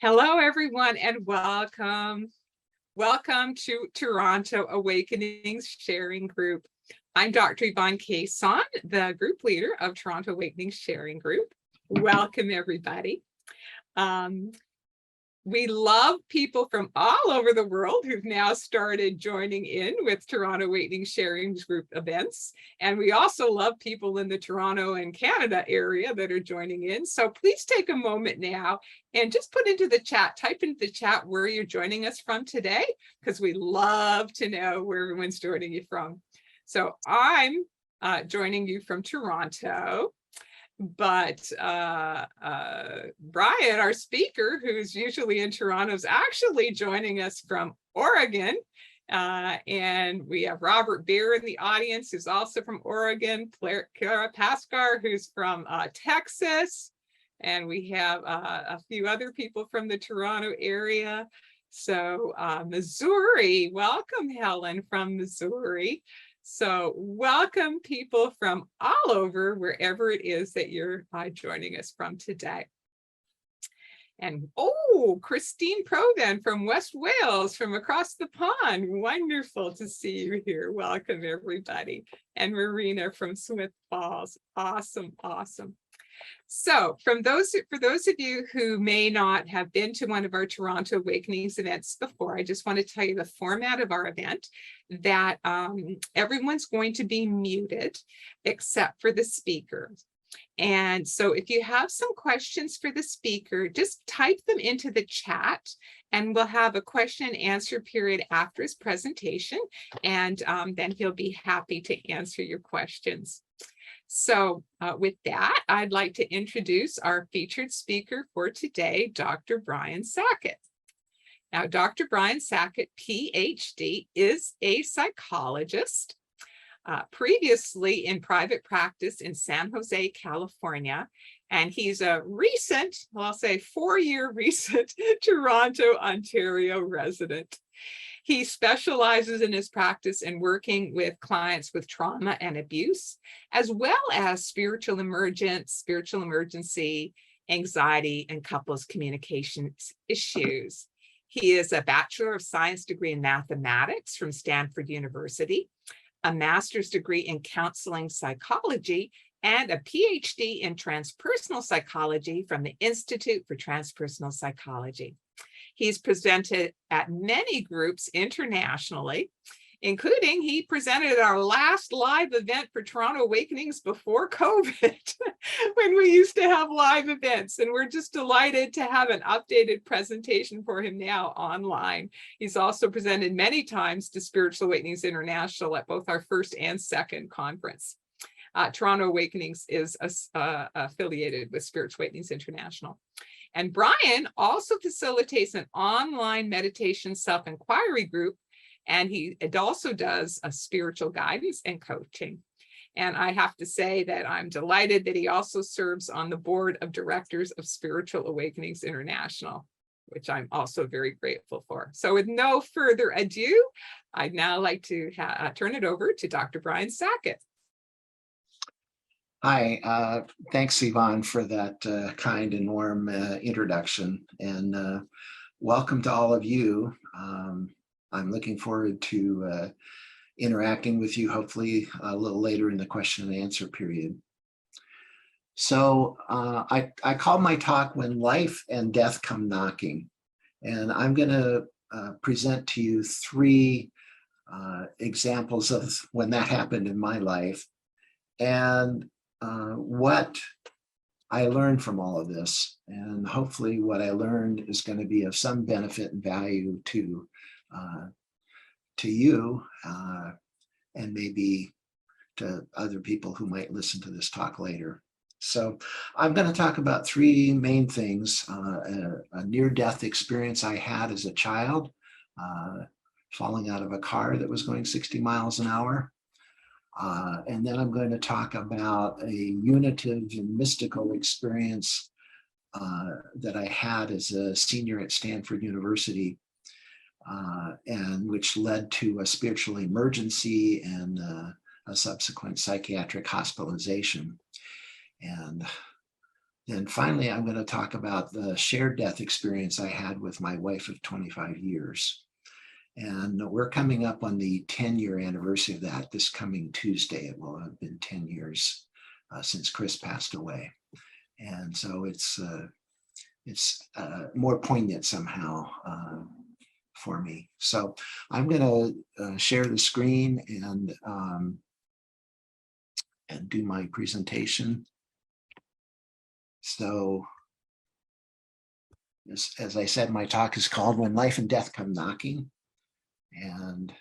Hello, everyone, and welcome. Welcome to Toronto Awakenings Sharing Group. I'm Dr. Yvonne Cason, the group leader of Toronto Awakenings Sharing Group. Welcome, everybody. We love people from all over the world who've now started joining in with Toronto Awakening Sharing Group events. And we also love people in the Toronto and Canada area that are joining in. So please take a moment now and just put into the chat, type into the chat where you're joining us from today, because we love to know where everyone's joining you from. So I'm joining you from Toronto. But Brian, our speaker, who's usually in Toronto, is actually joining us from Oregon. And we have Robert Beer in the audience, who's also from Oregon, Clara Pascar, who's from Texas. And we have a few other people from the Toronto area. So Missouri, welcome, Helen from Missouri. So welcome people from all over, wherever it is that you're joining us from today. And oh, Christine Provan from West Wales, from across the pond. Wonderful to see you here. Welcome, everybody. And Marina from Smith Falls. Awesome, awesome. So for those of you who may not have been to one of our Toronto Awakenings events before, I just want to tell you the format of our event, that everyone's going to be muted except for the speaker. And so if you have some questions for the speaker, just type them into the chat and we'll have a question and answer period after his presentation. And then he'll be happy to answer your questions. So with that, I'd like to introduce our featured speaker for today, Dr. Brian Sackett. Now, Dr. Brian Sackett, PhD, is a psychologist, previously in private practice in San Jose, California. And he's a recent, well, I'll say 4-year recent Toronto, Ontario resident. He specializes in his practice in working with clients with trauma and abuse, as well as spiritual emergence, spiritual emergency, anxiety, and couples communication issues. He is a Bachelor of Science degree in mathematics from Stanford University, a master's degree in counseling psychology, and a PhD in transpersonal psychology from the Institute for Transpersonal Psychology. He's presented at many groups internationally, including he presented at our last live event for Toronto Awakenings before COVID, when we used to have live events. And we're just delighted to have an updated presentation for him now online. He's also presented many times to Spiritual Awakenings International at both our first and second conference. Toronto Awakenings is affiliated with Spiritual Awakenings International. And Brian also facilitates an online meditation self-inquiry group, and he also does a spiritual guidance and coaching. And I have to say that I'm delighted that he also serves on the board of directors of Spiritual Awakenings International, which I'm also very grateful for. So with no further ado, I'd now like to turn it over to Dr. Brian Sackett. Hi, thanks, Yvonne, for that kind and warm introduction, and welcome to all of you. I'm looking forward to interacting with you, hopefully a little later in the question and answer period. So I call my talk When Life and Death Come Knocking, and I'm going to present to you 3 examples of when that happened in my life, and what I learned from all of this, and hopefully what I learned is going to be of some benefit and value to you, and maybe to other people who might listen to this talk later. So I'm going to talk about 3 main things: a near-death experience I had as a child, falling out of a car that was going 60 miles an hour. And then I'm going to talk about a unitive and mystical experience that I had as a senior at Stanford University, and which led to a spiritual emergency and a subsequent psychiatric hospitalization. And Then finally, I'm going to talk about the shared death experience I had with my wife of 25 years. And we're coming up on the 10-year anniversary of that this coming Tuesday. It will have been 10 years since Chris passed away. And so it's more poignant somehow for me. So I'm going to share the screen and do my presentation. So as I said, my talk is called When Life and Death Come Knocking. And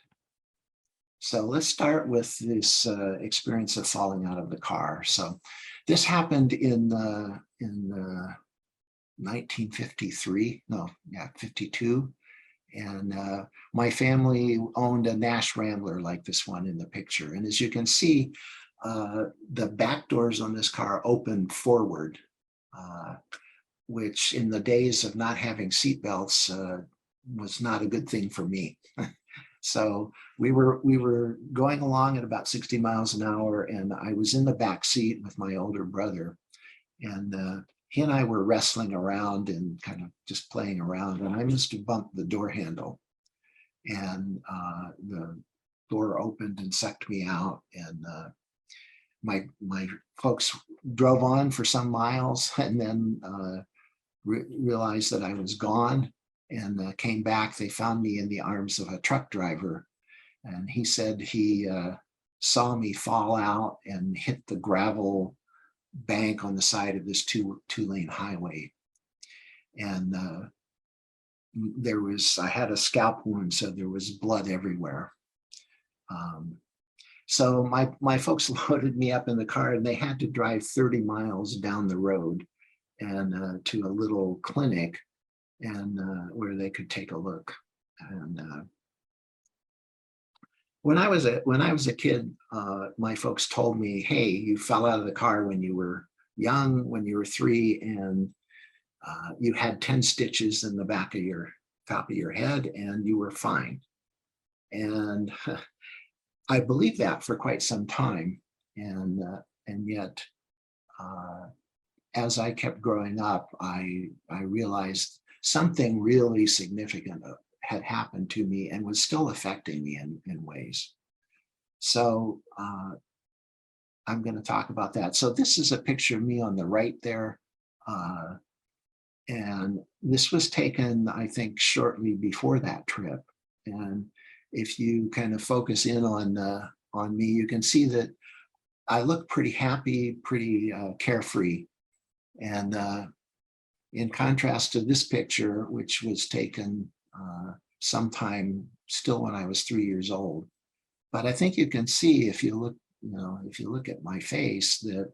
so let's start with this experience of falling out of the car. So this happened in 1953, 52. And my family owned a Nash Rambler like this one in the picture. And as you can see, the back doors on this car opened forward, which in the days of not having seatbelts was not a good thing for me. So we were going along at about 60 miles an hour, and I was in the back seat with my older brother, and he and I were wrestling around and kind of just playing around, and I must have bumped the door handle, and the door opened and sucked me out, and my folks drove on for some miles, and then realized that I was gone, and came back. They found me in the arms of a truck driver, and he said he saw me fall out and hit the gravel bank on the side of this two-lane highway. And I had a scalp wound, so there was blood everywhere. So my folks loaded me up in the car, and they had to drive 30 miles down the road and to a little clinic, and where they could take a look. And when I was a kid, my folks told me, "Hey, you fell out of the car when you were young, when you were 3, and you had 10 stitches in the back of your top of your head, and you were fine." And I believed that for quite some time, and yet, as I kept growing up, I realized something really significant had happened to me and was still affecting me in ways. So I'm going to talk about that. So this is a picture of me on the right there. And this was taken, I think, shortly before that trip. And if you kind of focus in on me, you can see that I look pretty happy, pretty carefree. And in contrast to this picture, which was taken sometime still when I was 3 years old. But I think you can see, if you look at my face, that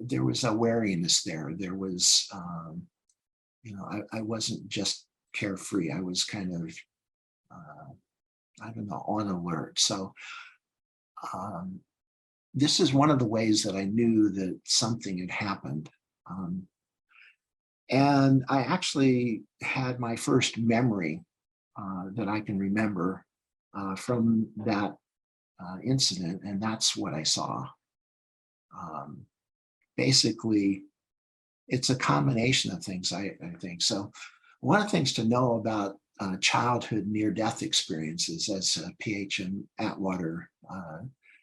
there was a wariness there. There was, I wasn't just carefree. I was kind of, on alert. So this is one of the ways that I knew that something had happened. And I actually had my first memory that I can remember from that incident, and that's what I saw. Basically, it's a combination of things, I think. So one of the things to know about childhood near-death experiences, as P.H. Atwater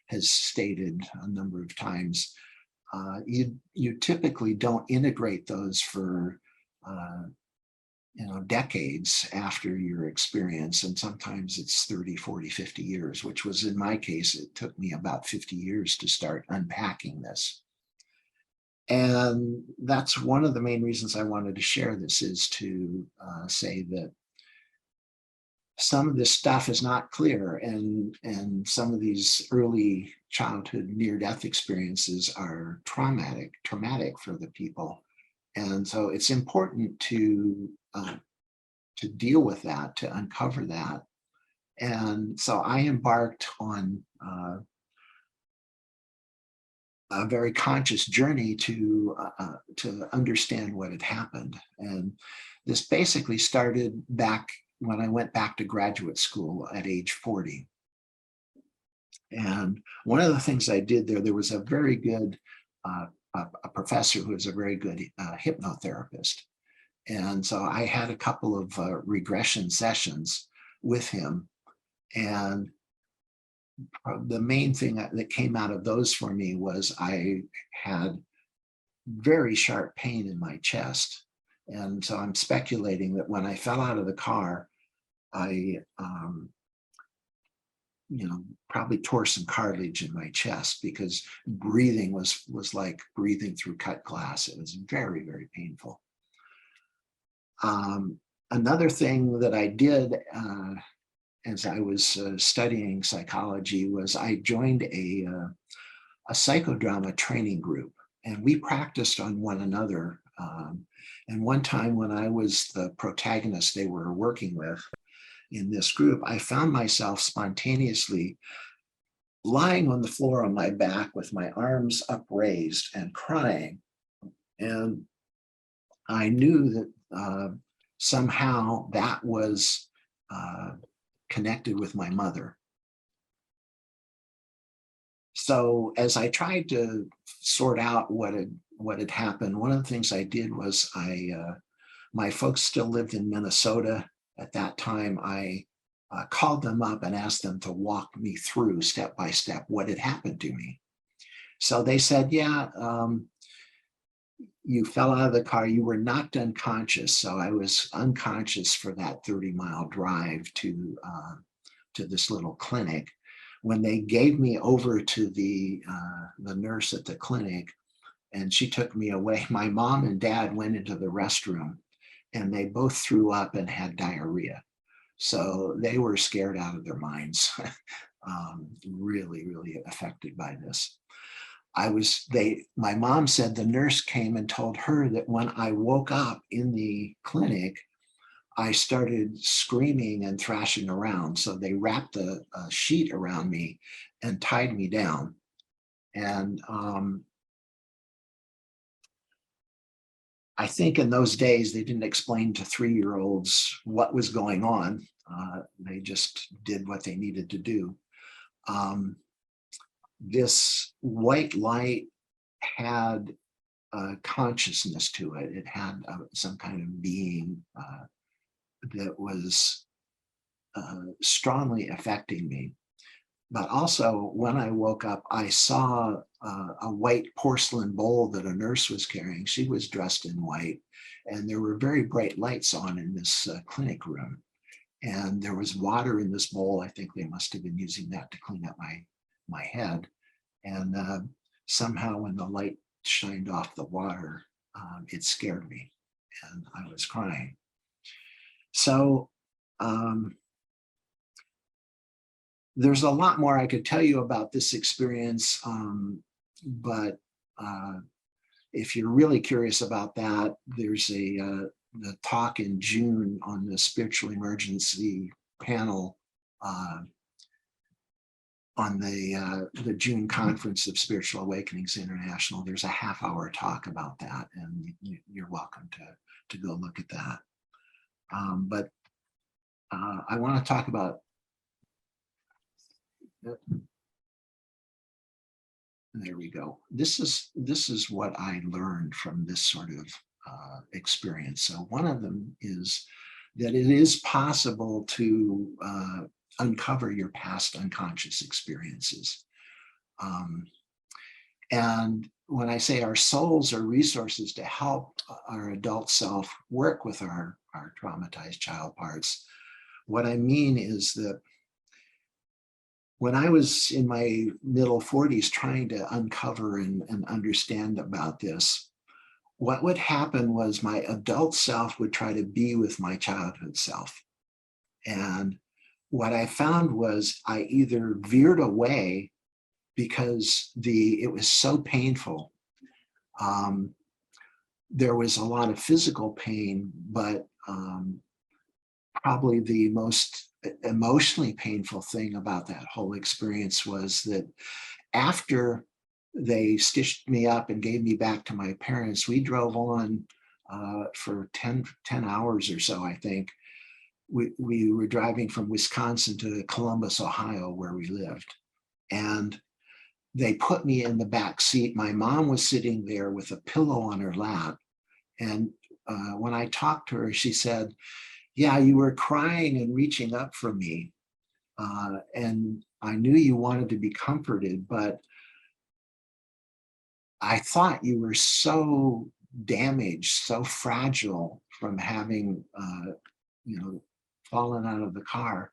has stated a number of times, you typically don't integrate those for decades after your experience, and sometimes it's 30, 40, 50 years, which was in my case. It took me about 50 years to start unpacking this. And that's one of the main reasons I wanted to share this, is to say that some of this stuff is not clear, and some of these early childhood near-death experiences are traumatic for the people. And so it's important to deal with that, to uncover that. And so I embarked on a very conscious journey to understand what had happened. And this basically started back when I went back to graduate school at age 40. And one of the things I did there was a very good a professor who was a very good hypnotherapist. And so I had a couple of regression sessions with him. And the main thing that came out of those for me was I had very sharp pain in my chest. And so I'm speculating that when I fell out of the car, I, probably tore some cartilage in my chest, because breathing was like breathing through cut glass. It was very, very painful. Another thing that I did as I was studying psychology was I joined a psychodrama training group, and we practiced on one another. And one time when I was the protagonist they were working with in this group, I found myself spontaneously lying on the floor on my back with my arms upraised and crying. And I knew that somehow that was connected with my mother. So as I tried to sort out what had happened, one of the things I did was my folks still lived in Minnesota at that time. I called them up and asked them to walk me through step by step what had happened to me. So they said, yeah, you fell out of the car, you were knocked unconscious. So I was unconscious for that 30-mile drive to this little clinic. When they gave me over to the nurse at the clinic, and she took me away, my mom and dad went into the restroom, and they both threw up and had diarrhea. So they were scared out of their minds, really, really affected by this. My mom said the nurse came and told her that when I woke up in the clinic, I started screaming and thrashing around. So they wrapped a sheet around me and tied me down. And I think in those days, they didn't explain to 3-year-olds what was going on. They just did what they needed to do. This white light had a consciousness to it. It had some kind of being that was strongly affecting me. But also, when I woke up, I saw a white porcelain bowl that a nurse was carrying. She was dressed in white, and there were very bright lights on in this clinic room. And there was water in this bowl. I think they must have been using that to clean up my head. And somehow when the light shined off the water, it scared me, and I was crying. So there's a lot more I could tell you about this experience, but if you're really curious about that, there's the talk in June on the Spiritual Emergency panel on the June conference of Spiritual Awakenings International. There's a half-hour talk about that, and you're welcome to go look at that. But I want to talk about there we go. This is what I learned from this sort of experience. So one of them is that it is possible to uncover your past unconscious experiences. And when I say our souls are resources to help our adult self work with our traumatized child parts, what I mean is that when I was in my middle 40s trying to uncover and understand about this, what would happen was my adult self would try to be with my childhood self. And what I found was I either veered away because it was so painful. There was a lot of physical pain, but probably the most emotionally painful thing about that whole experience was that after they stitched me up and gave me back to my parents, we drove on for 10 hours or so, I think. We were driving from Wisconsin to Columbus, Ohio, where we lived. And they put me in the back seat. My mom was sitting there with a pillow on her lap. And when I talked to her, she said, yeah, you were crying and reaching up for me. And I knew you wanted to be comforted, but I thought you were so damaged, so fragile from having, fallen out of the car,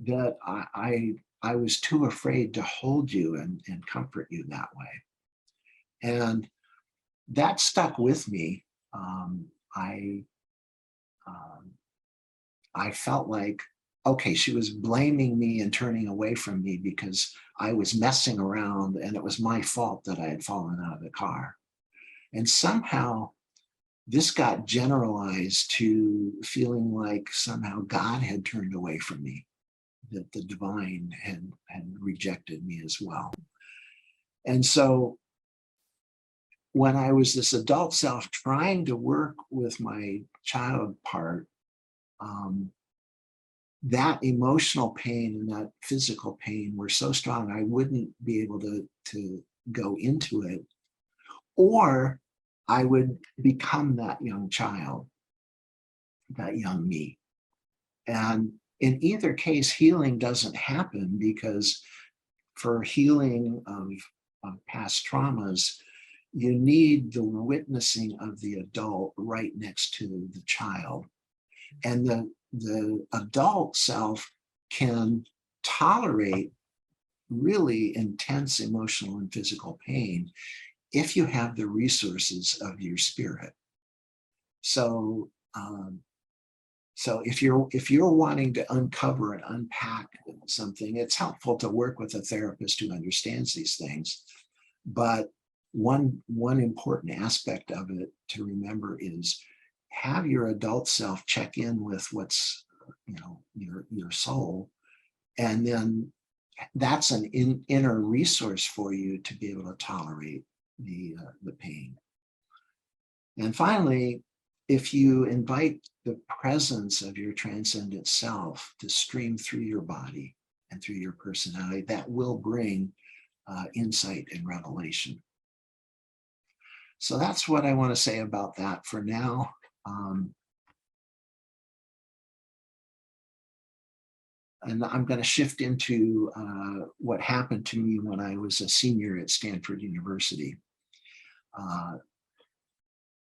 that I was too afraid to hold you and comfort you that way. And that stuck with me. I felt like, okay, she was blaming me and turning away from me because I was messing around and it was my fault that I had fallen out of the car. And somehow this got generalized to feeling like somehow God had turned away from me, that the divine had rejected me as well. And so when I was this adult self trying to work with my child part, that emotional pain and that physical pain were so strong, I wouldn't be able to go into it, or I would become that young child, that young me. And in either case, healing doesn't happen, because for healing of past traumas, you need the witnessing of the adult right next to the child. And the adult self can tolerate really intense emotional and physical pain if you have the resources of your spirit. So if you're wanting to uncover and unpack something, it's helpful to work with a therapist who understands these things. But one important aspect of it to remember is have your adult self check in with what's, your soul, and then that's an inner resource for you to be able to tolerate the pain. And finally, if you invite the presence of your transcendent self to stream through your body and through your personality, that will bring insight and revelation. So that's what I want to say about that for now. And I'm going to shift into what happened to me when I was a senior at Stanford University.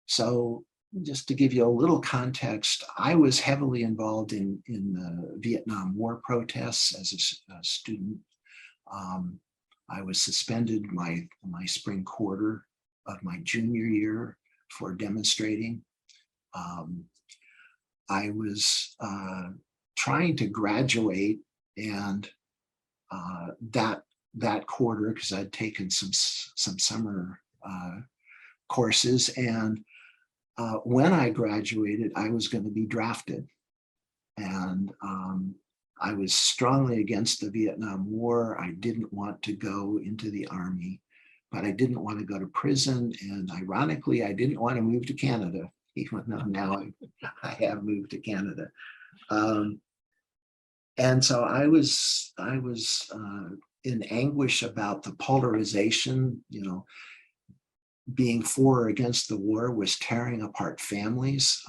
So just to give you a little context, I was heavily involved in the Vietnam War protests as a student. I was suspended my spring quarter of my junior year for demonstrating. I was trying to graduate, and that quarter, because I'd taken some summer courses, and when I graduated, I was going to be drafted. And I was strongly against the Vietnam War. I didn't want to go into the Army, but I didn't want to go to prison. And ironically, I didn't want to move to Canada, even though now I have moved to Canada. And so I was in anguish about the polarization. Being for or against the war was tearing apart families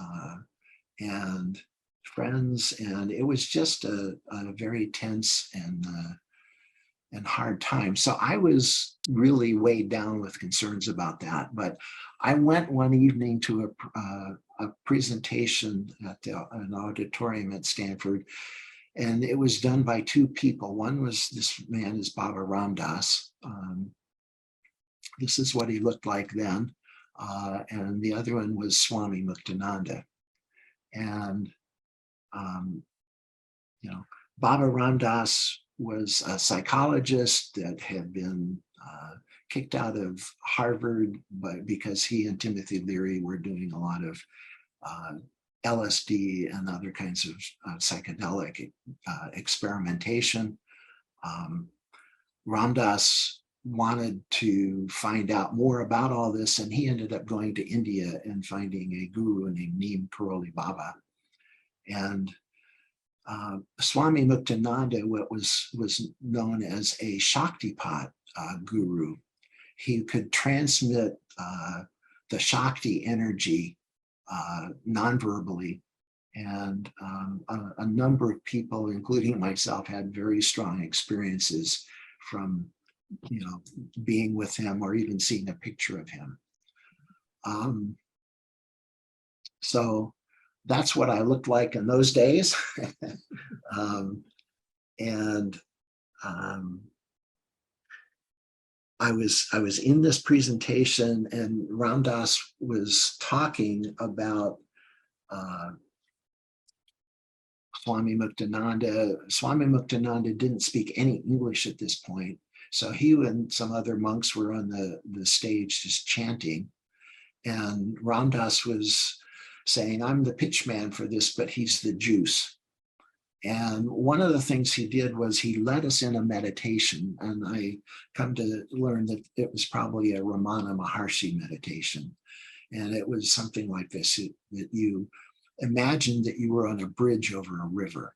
and friends, and it was just a very tense and hard time. So I was really weighed down with concerns about that. But I went one evening to a presentation at an auditorium at Stanford, and it was done by two people. One was, this man is Baba Ram Dass. This is what he looked like then. And the other one was Swami Muktananda. And, Baba Ram Dass was a psychologist that had been kicked out of Harvard because he and Timothy Leary were doing a lot of LSD and other kinds of psychedelic experimentation. Ram Dass wanted to find out more about all this, and he ended up going to India and finding a guru named Neem Karoli Baba. And Swami Muktananda, what was known as a Shaktipat guru. He could transmit the Shakti energy non-verbally, and a number of people, including myself, had very strong experiences from, being with him or even seeing a picture of him. So that's what I looked like in those days. And I was in this presentation, and Ram Dass was talking about Swami Muktananda. Swami Muktananda didn't speak any English at this point, so he and some other monks were on the stage just chanting, and Ram Dass was saying, "I'm the pitch man for this, but he's the juice." And one of the things he did was he led us in a meditation, and I come to learn that it was probably a Ramana Maharshi meditation. And it was something like this, that you imagined that you were on a bridge over a river.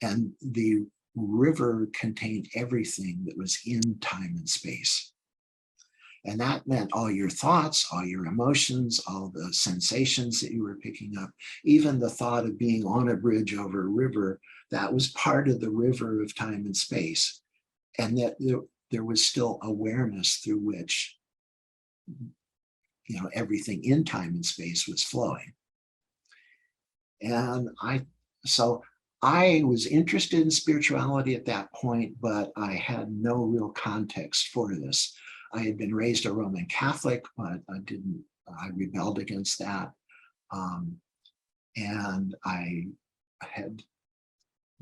And the river contained everything that was in time and space. And that meant all your thoughts, all your emotions, all the sensations that you were picking up, even the thought of being on a bridge over a river, that was part of the river of time and space. And that there was still awareness through which, everything in time and space was flowing. And so I was interested in spirituality at that point, but I had no real context for this. I had been raised a Roman Catholic, but I rebelled against that. And I had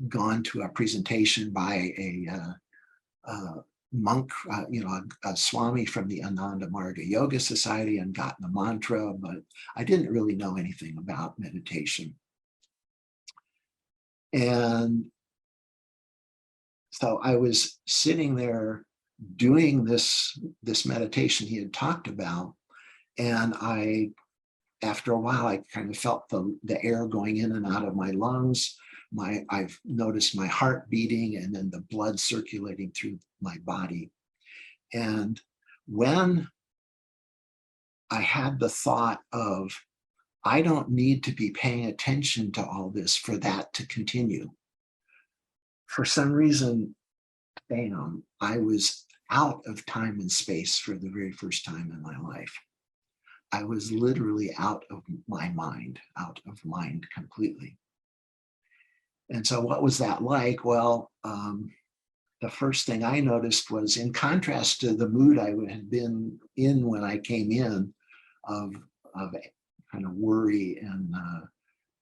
gone to a presentation by a monk, a Swami from the Ananda Marga Yoga Society, and gotten a mantra, but I didn't really know anything about meditation. And so I was sitting there doing this meditation he had talked about, and after a while, I kind of felt the air going in and out of my lungs. I've noticed my heart beating, and then the blood circulating through my body. And when I had the thought of, I don't need to be paying attention to all this for that to continue, for some reason, bam, I was out of time and space for the very first time in my life. I was literally out of my mind, out of mind completely. And so what was that like? Well, the first thing I noticed was, in contrast to the mood I had been in when I came in, of kind of worry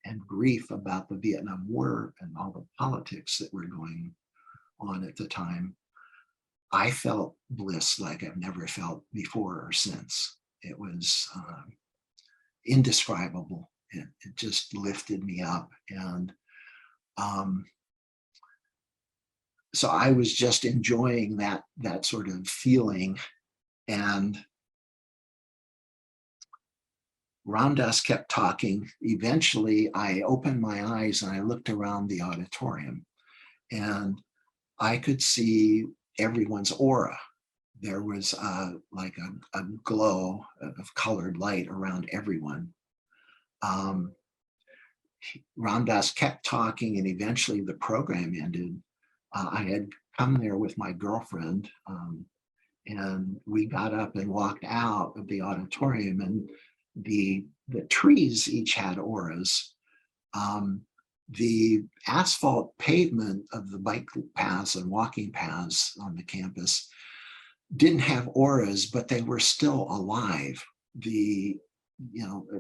and grief about the Vietnam War and all the politics that were going on at the time, I felt bliss like I've never felt before or since. It was indescribable. It just lifted me up. And so I was just enjoying that sort of feeling. And Ram Dass kept talking. Eventually, I opened my eyes and I looked around the auditorium, and I could see everyone's aura. There was like a glow of colored light around everyone. Ram Dass kept talking, and eventually the program ended. I had come there with my girlfriend, and we got up and walked out of the auditorium, and the trees each had auras. The asphalt pavement of the bike paths and walking paths on the campus didn't have auras, but they were still alive.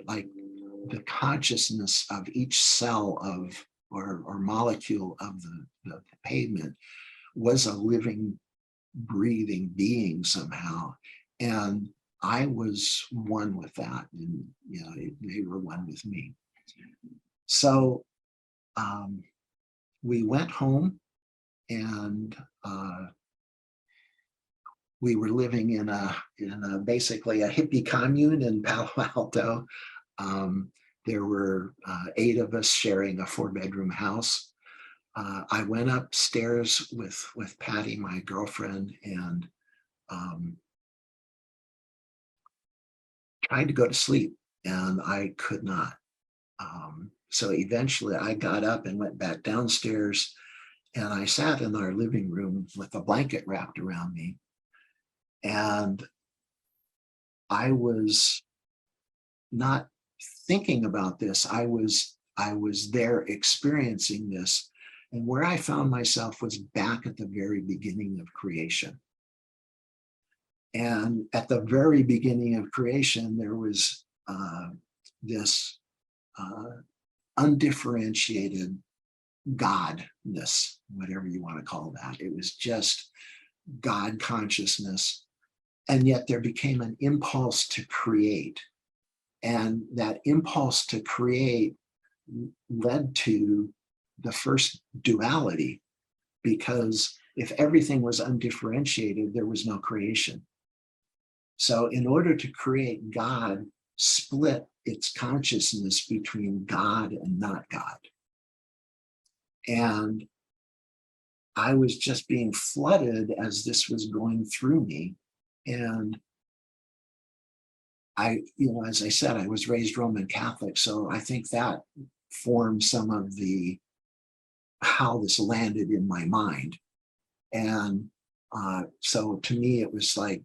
Like the consciousness of each cell of or molecule of the pavement was a living, breathing being somehow. And I was one with that, and they were one with me. So we went home, and we were living in basically a hippie commune in Palo Alto. There were 8 of us sharing a 4-bedroom house. I went upstairs with Patty, my girlfriend, and tried to go to sleep, and I could not. So eventually I got up and went back downstairs, and I sat in our living room with a blanket wrapped around me. And I was not thinking about this. I was there experiencing this. And where I found myself was back at the very beginning of creation. And at the very beginning of creation, there was this undifferentiated godness, whatever you want to call that. It was just God consciousness. And yet there became an impulse to create. And that impulse to create led to the first duality, because if everything was undifferentiated, there was no creation. So in order to create, God split its consciousness between God and not God. And I was just being flooded as this was going through me. And as I said, I was raised Roman Catholic. So I think that formed some of how this landed in my mind. And so to me, it was like,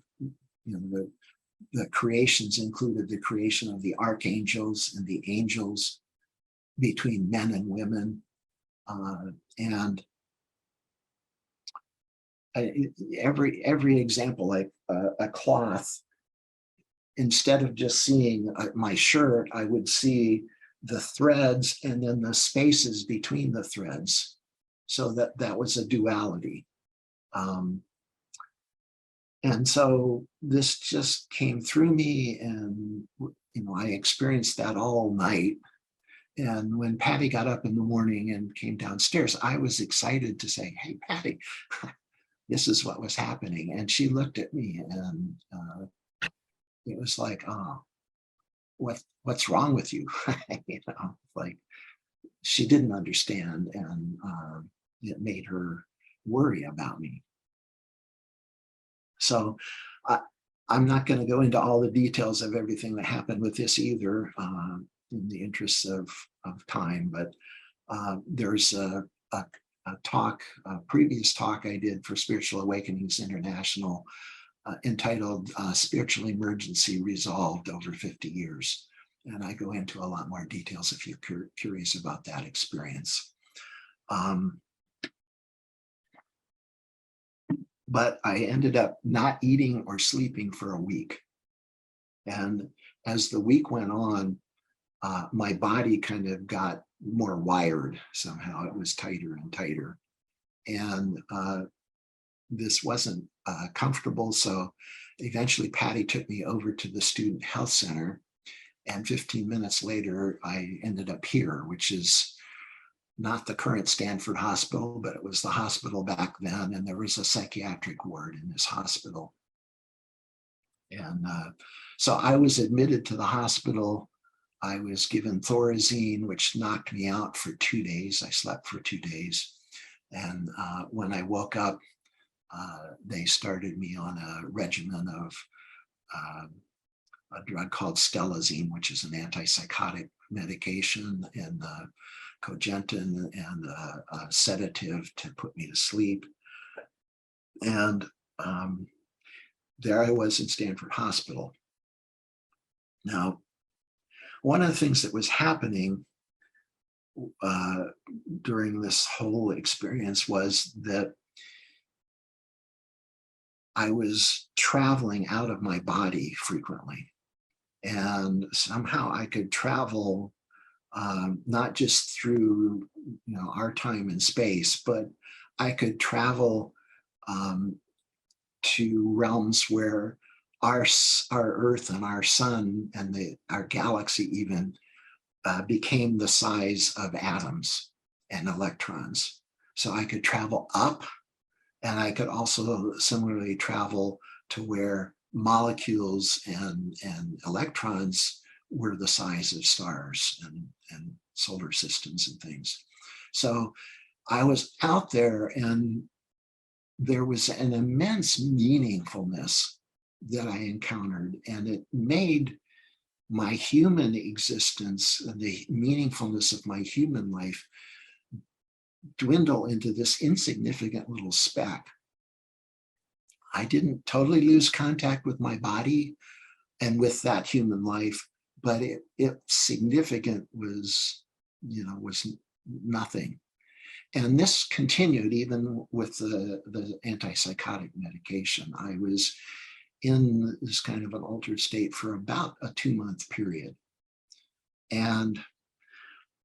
the creations included the creation of the archangels and the angels between men and women. And every example, like a cloth, instead of just seeing my shirt, I would see the threads and then the spaces between the threads. So that was a duality. And so this just came through me, and I experienced that all night. And when Patty got up in the morning and came downstairs, I was excited to say, "Hey, Patty, this is what was happening." And she looked at me, and it was like, "Oh, what's wrong with you?" Like she didn't understand, and it made her worry about me. So I'm not going to go into all the details of everything that happened with this either, in the interests of time, but there's a previous talk I did for Spiritual Awakenings International entitled Spiritual Emergency Resolved Over 50 Years. And I go into a lot more details if you're curious about that experience. But I ended up not eating or sleeping for a week. And as the week went on, my body kind of got more wired somehow. It was tighter and tighter. And this wasn't comfortable. So eventually Patty took me over to the Student Health Center. And 15 minutes later, I ended up here, which is not the current Stanford Hospital, but it was the hospital back then. And there was a psychiatric ward in this hospital. And so I was admitted to the hospital. I was given Thorazine, which knocked me out for 2 days. I slept for 2 days. And when I woke up, they started me on a regimen of a drug called Stelazine, which is an antipsychotic medication, and Cogentin, and a sedative to put me to sleep. And there I was in Stanford Hospital. Now, one of the things that was happening during this whole experience was that I was traveling out of my body frequently. And somehow I could travel not just through our time and space, but I could travel to realms where our Earth and our sun and our galaxy even became the size of atoms and electrons. So I could travel up, and I could also similarly travel to where molecules and electrons were the size of stars and solar systems and things. So I was out there, and there was an immense meaningfulness that I encountered, and it made my human existence and the meaningfulness of my human life dwindle into this insignificant little speck. I didn't totally lose contact with my body and with that human life, but it significant was, was nothing. And this continued even with the antipsychotic medication. I was in this kind of an altered state for about a 2-month period. And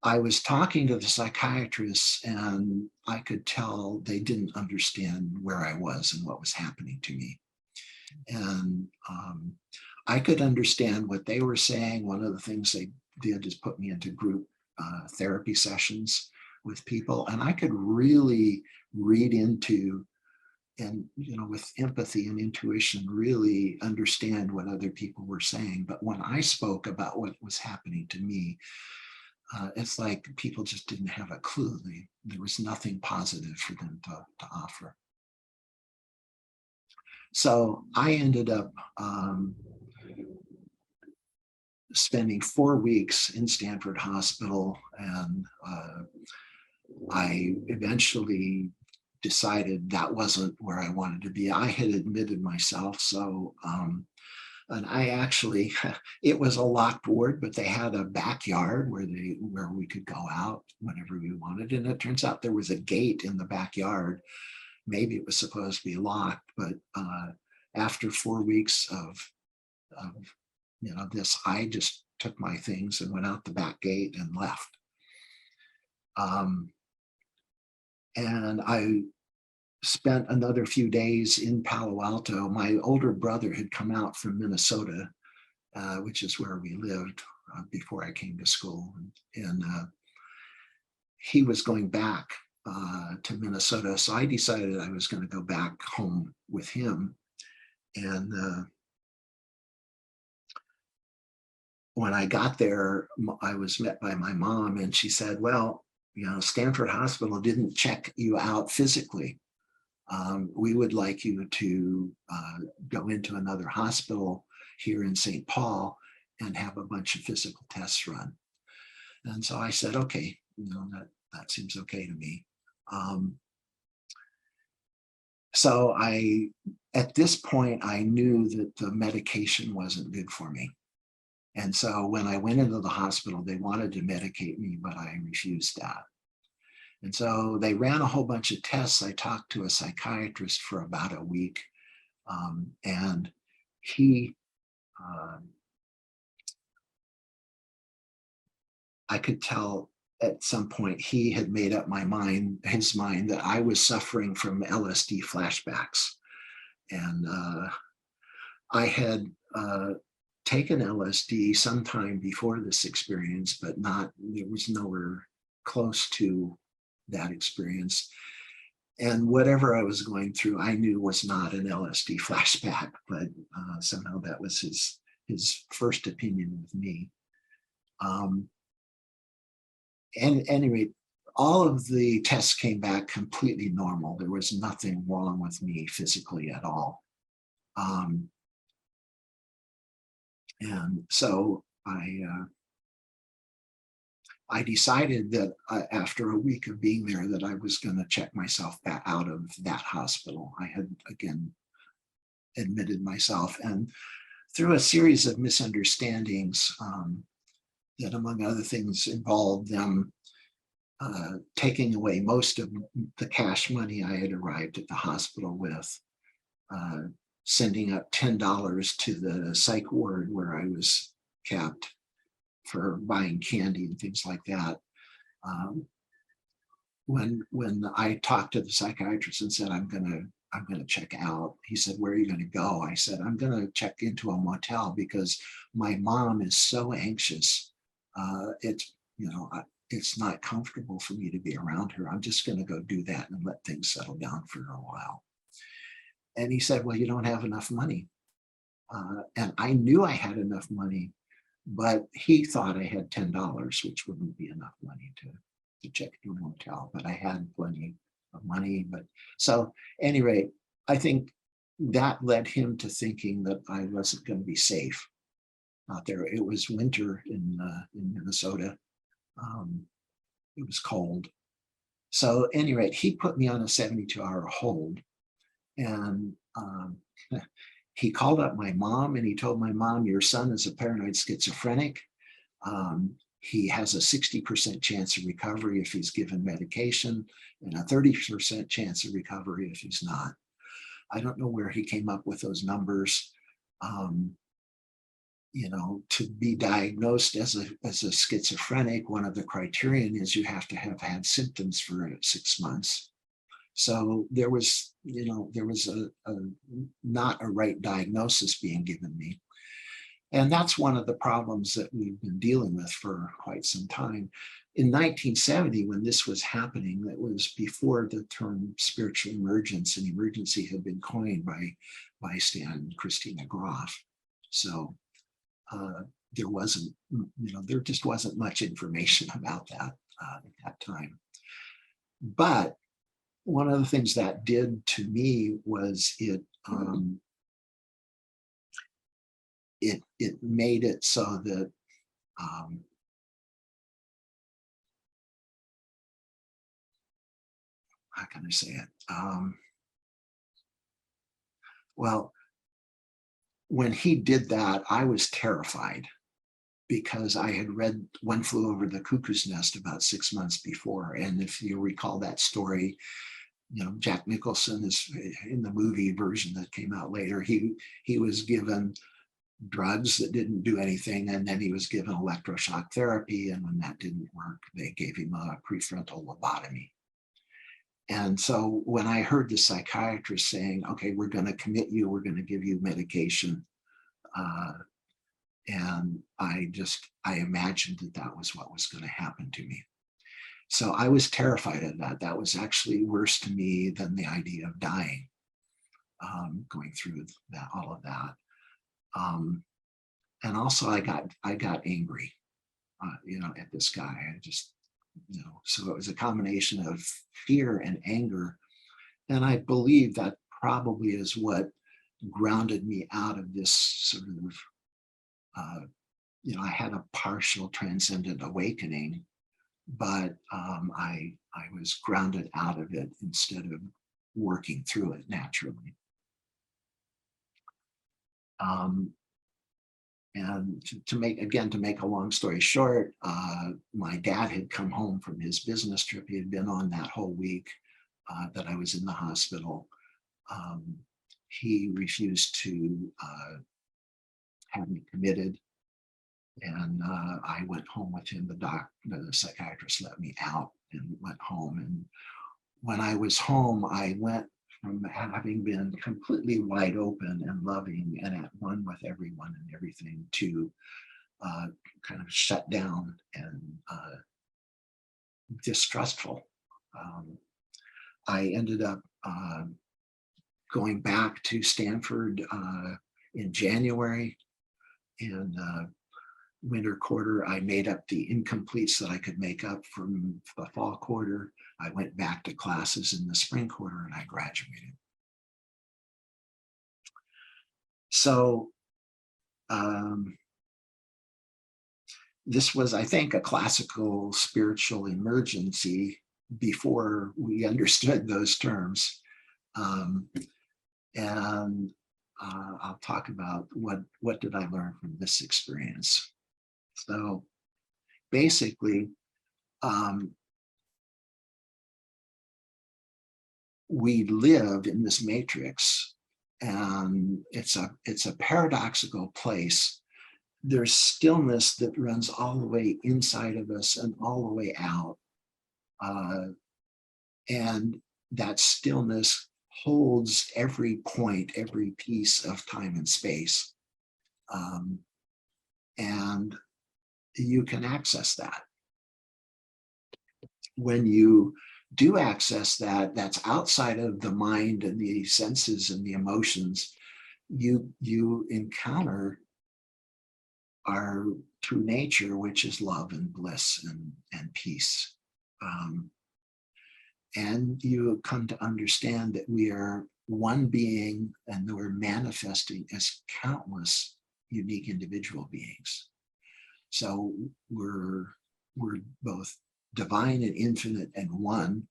I was talking to the psychiatrists, and I could tell they didn't understand where I was and what was happening to me. And I could understand what they were saying. One of the things they did is put me into group therapy sessions with people, and I could really read into, and with empathy and intuition, really understand what other people were saying. But when I spoke about what was happening to me, it's like people just didn't have a clue. There was nothing positive for them to offer. So I ended up spending 4 weeks in Stanford Hospital, and I eventually decided that wasn't where I wanted to be. I had admitted myself, so and I actually, it was a locked ward, but they had a backyard where we could go out whenever we wanted. And it turns out there was a gate in the backyard. Maybe it was supposed to be locked, but after 4 weeks of this, I just took my things and went out the back gate and left. And I spent another few days in Palo Alto. My older brother had come out from Minnesota, which is where we lived before I came to school. And he was going back to Minnesota. So I decided I was going to go back home with him. And when I got there, I was met by my mom, and she said, well, Stanford Hospital didn't check you out physically. We would like you to go into another hospital here in St. Paul and have a bunch of physical tests run. And so I said, okay, that seems okay to me. So at this point, I knew that the medication wasn't good for me. And so when I went into the hospital, they wanted to medicate me, but I refused that. And so they ran a whole bunch of tests. I talked to a psychiatrist for about a week, and he, I could tell at some point he had made up his mind that I was suffering from LSD flashbacks. And I had taken LSD sometime before this experience, but there was nowhere close to that experience. And whatever I was going through, I knew was not an LSD flashback, but somehow that was his first opinion of me. And anyway, all of the tests came back completely normal. There was nothing wrong with me physically at all. And so I decided that after a week of being there, that I was going to check myself back out of that hospital. I had, again, admitted myself. And through a series of misunderstandings that, among other things, involved them taking away most of the cash money I had arrived at the hospital with, sending up $10 to the psych ward where I was kept for buying candy and things like that. When I talked to the psychiatrist and said, I'm gonna check out, he said, where are you gonna go? I said, I'm gonna check into a motel because my mom is so anxious. It's not comfortable for me to be around her. I'm just gonna go do that and let things settle down for a while. And he said, well, you don't have enough money. And I knew I had enough money but he thought I had $10, which wouldn't be enough money to check into a motel, but I had plenty of money. But so at any rate, I think that led him to thinking that I wasn't going to be safe out there. It was winter in Minnesota. It was cold. So at any rate, he put me on a 72-hour hold. And he called up my mom and he told my mom, your son is a paranoid schizophrenic. He has a 60% chance of recovery if he's given medication and a 30% chance of recovery if he's not. I don't know where he came up with those numbers. You know, to be diagnosed as a schizophrenic, one of the criterion is you have to have had symptoms for 6 months. So there was, you know, there was a not a right diagnosis being given me. And that's one of the problems that we've been dealing with for quite some time. In 1970, when this was happening, that was before the term spiritual emergence and emergency had been coined by Stan and Christina Groff. So there wasn't, you know, there just wasn't much information about that at that time. But one of the things that did to me was it made it so that how can I say it? Well, when he did that, I was terrified because I had read One Flew Over the Cuckoo's Nest about 6 months before. And if you recall that story, you know, Jack Nicholson is in the movie version that came out later. He was given drugs that didn't do anything, and then he was given electroshock therapy. And when that didn't work, they gave him a prefrontal lobotomy. And so when I heard the psychiatrist saying, okay, we're going to commit you, we're going to give you medication, and I imagined that was what was going to happen to me. So I was terrified of that. That was actually worse to me than the idea of dying, going through that, all of that. And also I got angry, you know, at this guy. I just, you know, so it was a combination of fear and anger. And I believe that probably is what grounded me out of this sort of, you know, I had a partial transcendent awakening, but I was grounded out of it instead of working through it naturally. And to make a long story short, my dad had come home from his business trip. He had been on that whole week that I was in the hospital. He refused to have me committed. And I went home with him. The psychiatrist let me out and went home. And when I was home, I went from having been completely wide open and loving and at one with everyone and everything to kind of shut down and distrustful. I ended up going back to Stanford in January, and winter quarter, I made up the incompletes that I could make up from the fall quarter. I went back to classes in the spring quarter and I graduated. So this was, I think, a classical spiritual emergency before we understood those terms. And I'll talk about what did I learn from this experience. So basically, we live in this matrix, and it's a paradoxical place. There's stillness that runs all the way inside of us and all the way out. And that stillness holds every point, every piece of time and space. And you can access that. When you do access that, that's outside of the mind and the senses and the emotions, you encounter our true nature, which is love and bliss and peace. And you come to understand that we are one being and that we're manifesting as countless unique individual beings. So we're both divine and infinite and one,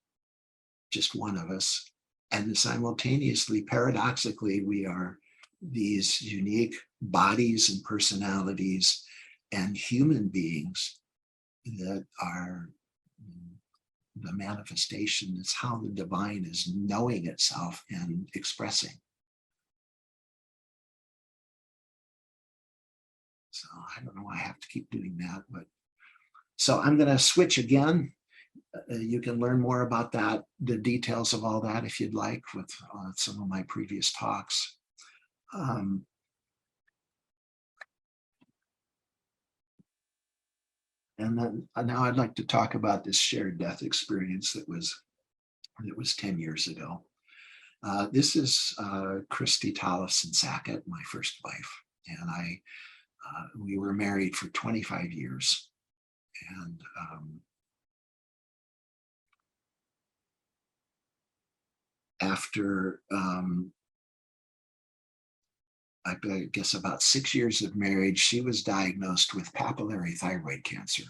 just one of us. And simultaneously, paradoxically, we are these unique bodies and personalities and human beings that are the manifestation. It's how the divine is knowing itself and expressing. So I don't know why I have to keep doing that, but so I'm going to switch again. You can learn more about that, the details of all that, if you'd like, with some of my previous talks. And then now I'd like to talk about this shared death experience that was 10 years ago. This is Christy Tollefson Sackett, my first wife, and we were married for 25 years. And after, I guess, about 6 years of marriage, she was diagnosed with papillary thyroid cancer.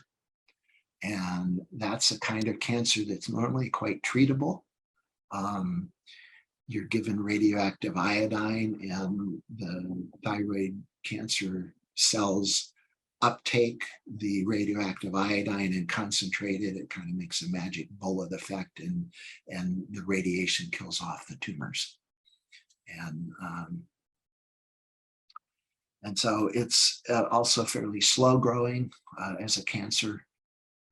And that's a kind of cancer that's normally quite treatable. You're given radioactive iodine, and the thyroid cancer cells uptake the radioactive iodine and concentrate it. It kind of makes a magic bullet effect, and the radiation kills off the tumors. And so it's also fairly slow growing as a cancer,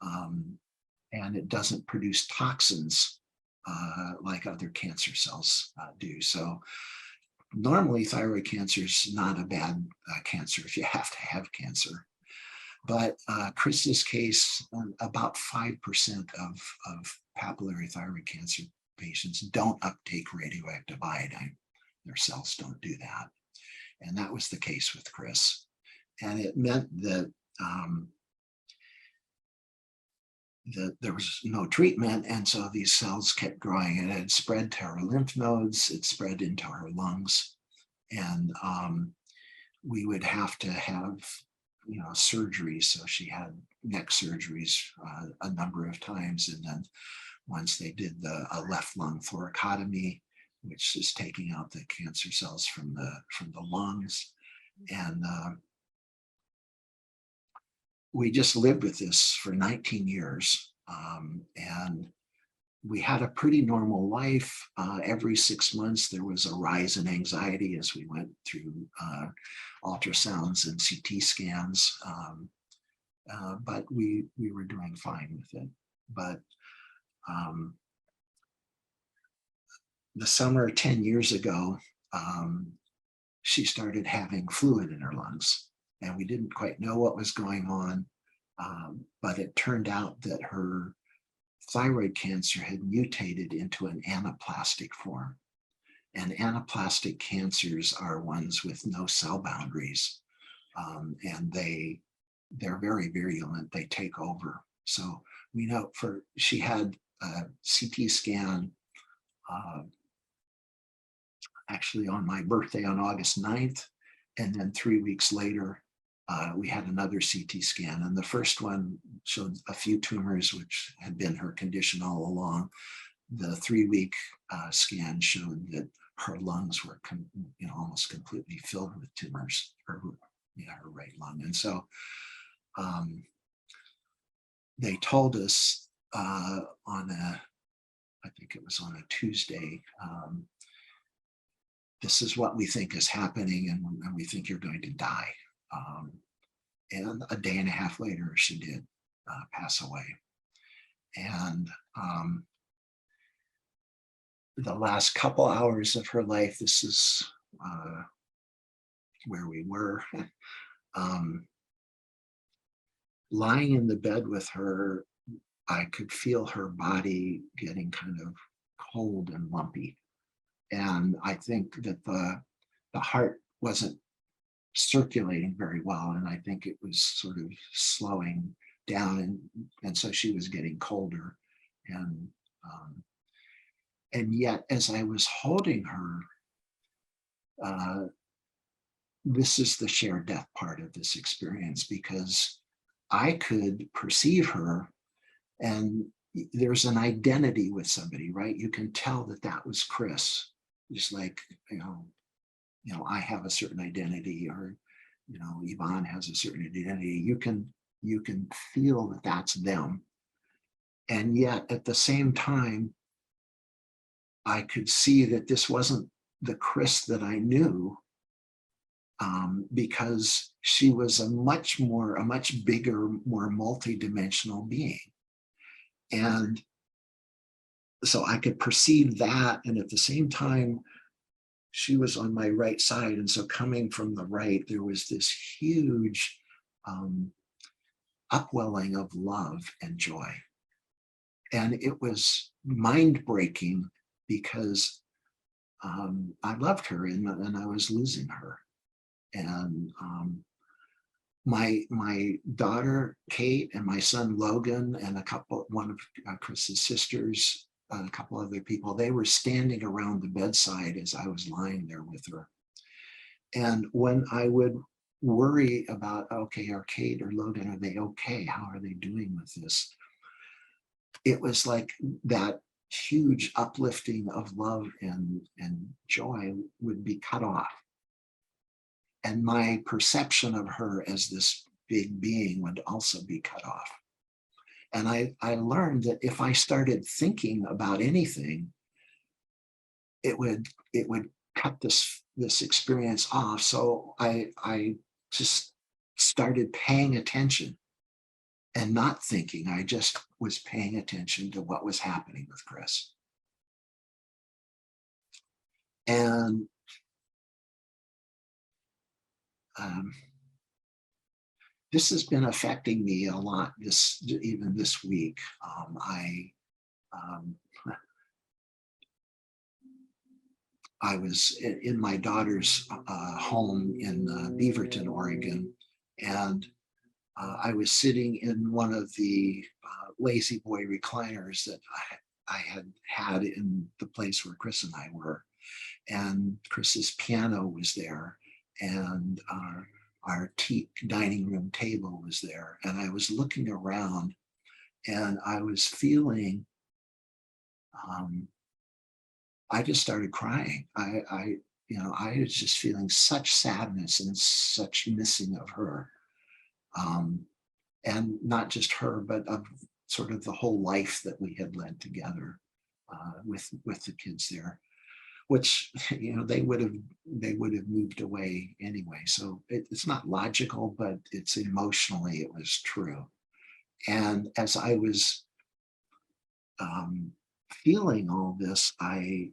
and it doesn't produce toxins like other cancer cells do. So normally thyroid cancer is not a bad cancer if you have to have cancer. But Chris's case, about 5% of papillary thyroid cancer patients don't uptake radioactive iodine. Their cells don't do that. And that was the case with Chris. And it meant that there was no treatment. And so these cells kept growing. It had spread to her lymph nodes. It spread into her lungs. And we would have to have, surgery. So she had neck surgeries a number of times. And then once they did a left lung thoracotomy, which is taking out the cancer cells from the lungs. And we just lived with this for 19 years. And we had a pretty normal life. Every 6 months, there was a rise in anxiety as we went through ultrasounds and CT scans. But we were doing fine with it. But the summer 10 years ago, she started having fluid in her lungs, and we didn't quite know what was going on. But it turned out that her thyroid cancer had mutated into an anaplastic form. And anaplastic cancers are ones with no cell boundaries. And they're very virulent. They take over. So we know she had a CT scan actually on my birthday on August 9th. And then 3 weeks later, we had another CT scan. And the first one showed a few tumors, which had been her condition all along. The 3-week scan showed that her lungs were almost completely filled with tumors, her right lung. And so they told us I think it was on a Tuesday, this is what we think is happening, and we think you're going to die. And a day and a half later, she did pass away. And the last couple hours of her life, this is where we were. Lying in the bed with her, I could feel her body getting kind of cold and lumpy. And I think that the heart wasn't circulating very well. And I think it was sort of slowing down. And so she was getting colder. And yet, as I was holding her, this is the shared death part of this experience, because I could perceive her, and there's an identity with somebody, right? You can tell that that was Chris, just like, I have a certain identity, or, Yvonne has a certain identity. You can feel that that's them. And yet at the same time, I could see that this wasn't the Chris that I knew, because she was a much bigger, more multidimensional being. And so I could perceive that. And at the same time, she was on my right side. And so coming from the right, there was this huge upwelling of love and joy. And it was mind-breaking, because I loved her, and I was losing her. And my daughter Kate and my son Logan and one of Chris's sisters, a couple other people, they were standing around the bedside as I was lying there with her. And when I would worry about, okay, are Kate or Logan, are they okay? How are they doing with this? It was like that huge uplifting of love and joy would be cut off. And my perception of her as this big being would also be cut off. And I learned that if I started thinking about anything, it would cut this experience off. So I just started paying attention and not thinking. I just was paying attention to what was happening with Chris. And this has been affecting me a lot even this week. I was in my daughter's home in Beaverton, Oregon, and I was sitting in one of the lazy boy recliners that I had in the place where Chris and I were. And Chris's piano was there, and our teak dining room table was there. And I was looking around, and I was feeling, I just started crying. I was just feeling such sadness and such missing of her. And not just her, but of sort of the whole life that we had led together with the kids there, which they would have moved away anyway. So it's not logical, but it's emotionally it was true. And as I was feeling all this, I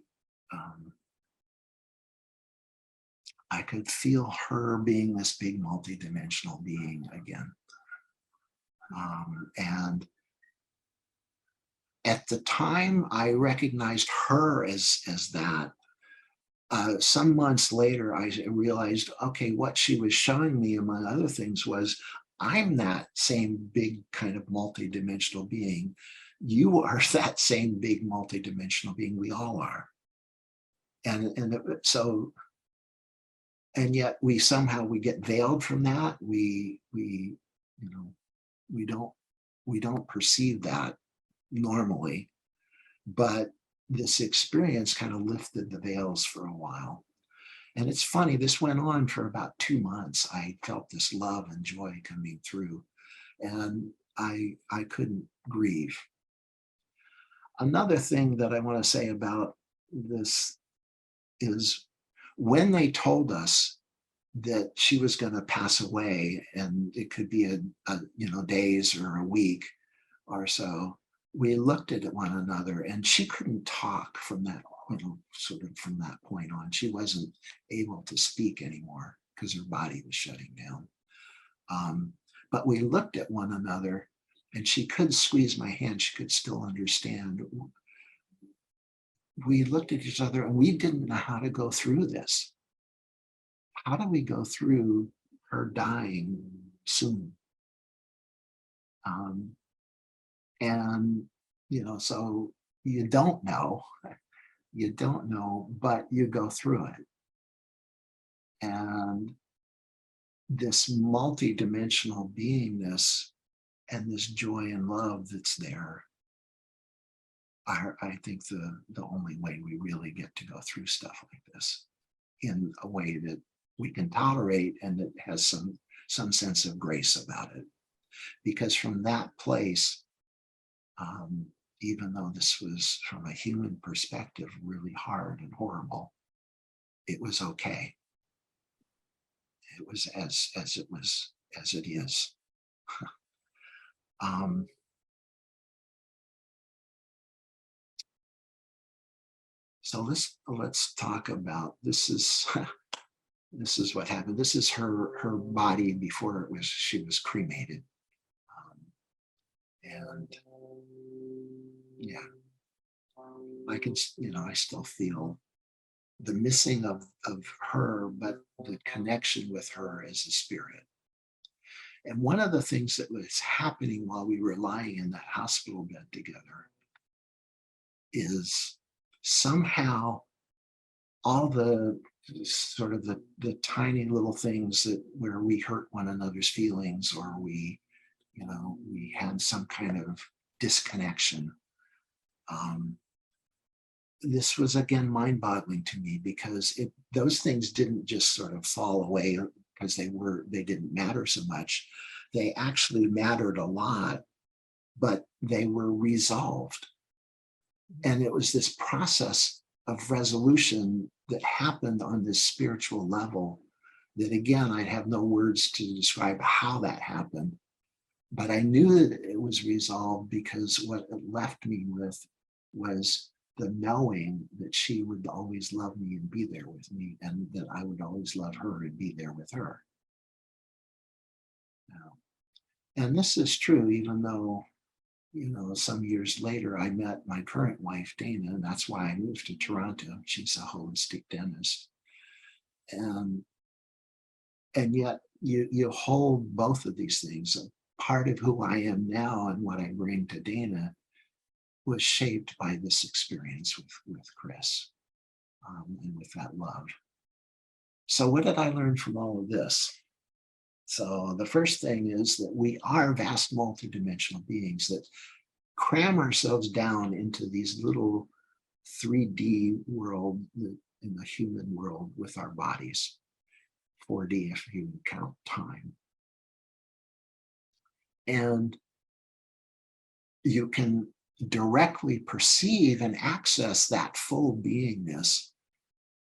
could feel her being this big multidimensional being again. And at the time, I recognized her as that. Some months later, I realized, okay, what she was showing me, among other things, was I'm that same big kind of multidimensional being. You are that same big multidimensional being. We all are. And yet we get veiled from that. We don't perceive that normally, but this experience kind of lifted the veils for a while. And it's funny, this went on for about 2 months. I felt this love and joy coming through, and I couldn't grieve. Another thing that I want to say about this is when they told us that she was going to pass away, and it could be a days or a week or so, we looked at one another, and she couldn't talk from that, sort of from that point on. She wasn't able to speak anymore because her body was shutting down. But we looked at one another, and she could squeeze my hand. She could still understand. We looked at each other, and we didn't know how to go through this. how do we go through her dying soon? And, so you don't know, but you go through it. And this multidimensional beingness and this joy and love that's there are, I think, the only way we really get to go through stuff like this in a way that we can tolerate and that has some sense of grace about it. Because from that place, even though this was from a human perspective really hard and horrible, it was okay. It was as it is. So let's talk about this is this is what happened. This is her body before she was cremated, and yeah, I can I still feel the missing of her, but the connection with her as a spirit. And one of the things that was happening while we were lying in that hospital bed together is somehow all the sort of the tiny little things that where we hurt one another's feelings, or we had some kind of disconnection. This was again mind-boggling to me, because those things didn't just sort of fall away because they didn't matter so much. They actually mattered a lot, but they were resolved. And it was this process of resolution that happened on this spiritual level that, again, I have no words to describe how that happened, but I knew that it was resolved because what it left me with was the knowing that she would always love me and be there with me, and that I would always love her and be there with her. And this is true, even though, some years later, I met my current wife, Dana, and that's why I moved to Toronto. She's a holistic dentist. And yet you hold both of these things. Part of who I am now and what I bring to Dana was shaped by this experience with Chris, and with that love. So what did I learn from all of this? So the first thing is that we are vast multidimensional beings that cram ourselves down into these little 3D world, in the human world, with our bodies, 4D if you count time. And you can directly perceive and access that full beingness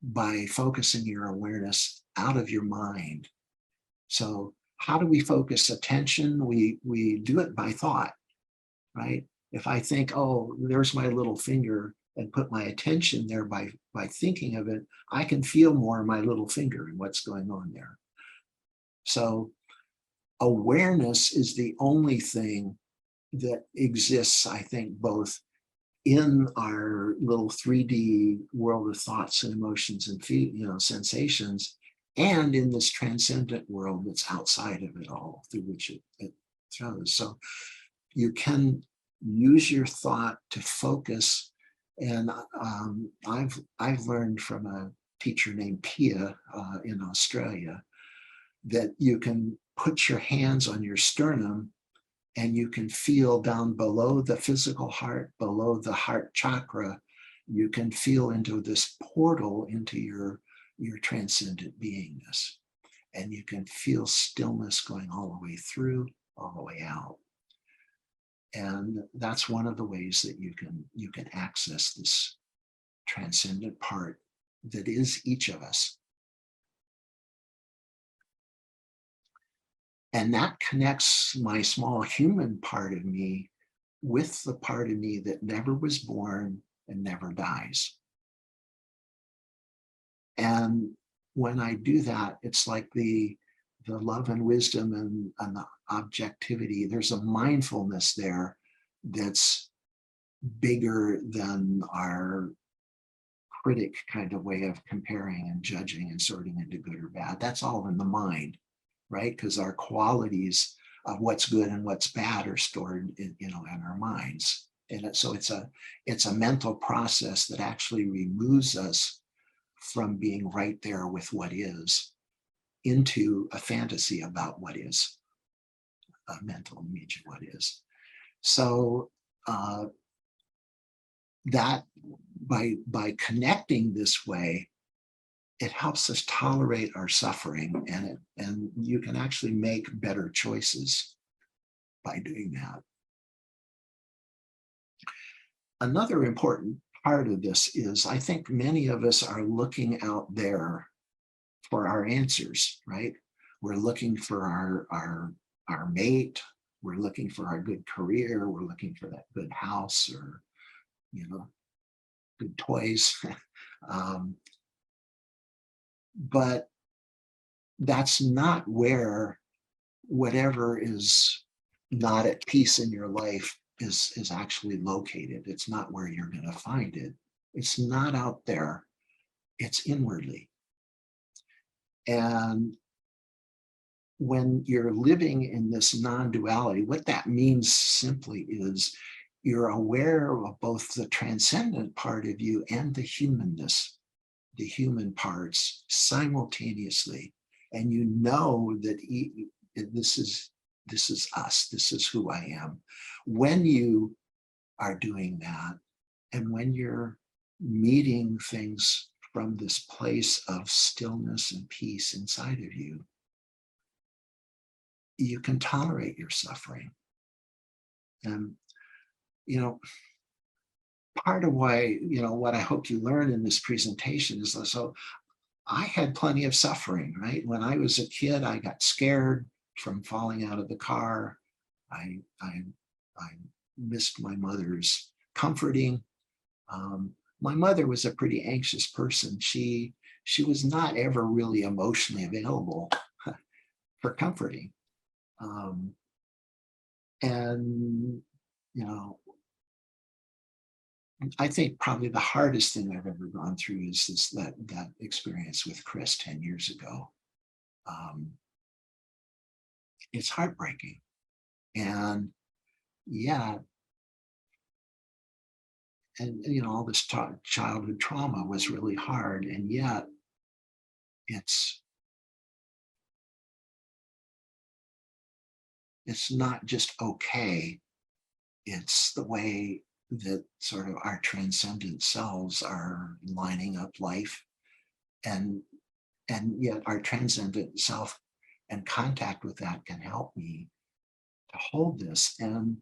by focusing your awareness out of your mind. So how do we focus attention? We do it by thought, right? If I think, oh, there's my little finger, and put my attention there by thinking of it, I can feel more my little finger and what's going on there. So awareness is the only thing that exists, I think, both in our little 3D world of thoughts and emotions and sensations, and in this transcendent world that's outside of it all, through which it throws. So you can use your thought to focus. And I've learned from a teacher named Pia in Australia that you can put your hands on your sternum and you can feel down below the physical heart, below the heart chakra. You can feel into this portal into your transcendent beingness. And you can feel stillness going all the way through, all the way out. And that's one of the ways that you can access this transcendent part that is each of us. And that connects my small human part of me with the part of me that never was born and never dies. And when I do that, it's like the love and wisdom and the objectivity. There's a mindfulness there that's bigger than our critic kind of way of comparing and judging and sorting into good or bad. That's all in the mind, right? Because our qualities of what's good and what's bad are stored in, in our minds. And so it's a mental process that actually removes us from being right there with what is into a fantasy about what is, a mental image of what is. So that by connecting this way, it helps us tolerate our suffering, and you can actually make better choices by doing that. Another important part of this is, I think many of us are looking out there for our answers, right? We're looking for our mate, we're looking for our good career, we're looking for that good house, or good toys. But that's not where whatever is not at peace in your life is actually located. It's not where you're going to find it. It's not out there. It's inwardly. And when you're living in this non-duality, what that means simply is you're aware of both the transcendent part of you and the humanness, the human parts simultaneously. And you know that this is us, this is who I am. When you are doing that, and when you're meeting things from this place of stillness and peace inside of you, you can tolerate your suffering. And part of why, what I hope you learn in this presentation is, so I had plenty of suffering, right? When I was a kid, I got scared from falling out of the car. I missed my mother's comforting. My mother was a pretty anxious person. She was not ever really emotionally available for comforting. And I think probably the hardest thing I've ever gone through is that experience with Chris 10 years ago. It's heartbreaking. And yeah, and all this childhood trauma was really hard, and yet it's not just okay. It's the way that sort of our transcendent selves are lining up life, and yet our transcendent self and contact with that can help me to hold this and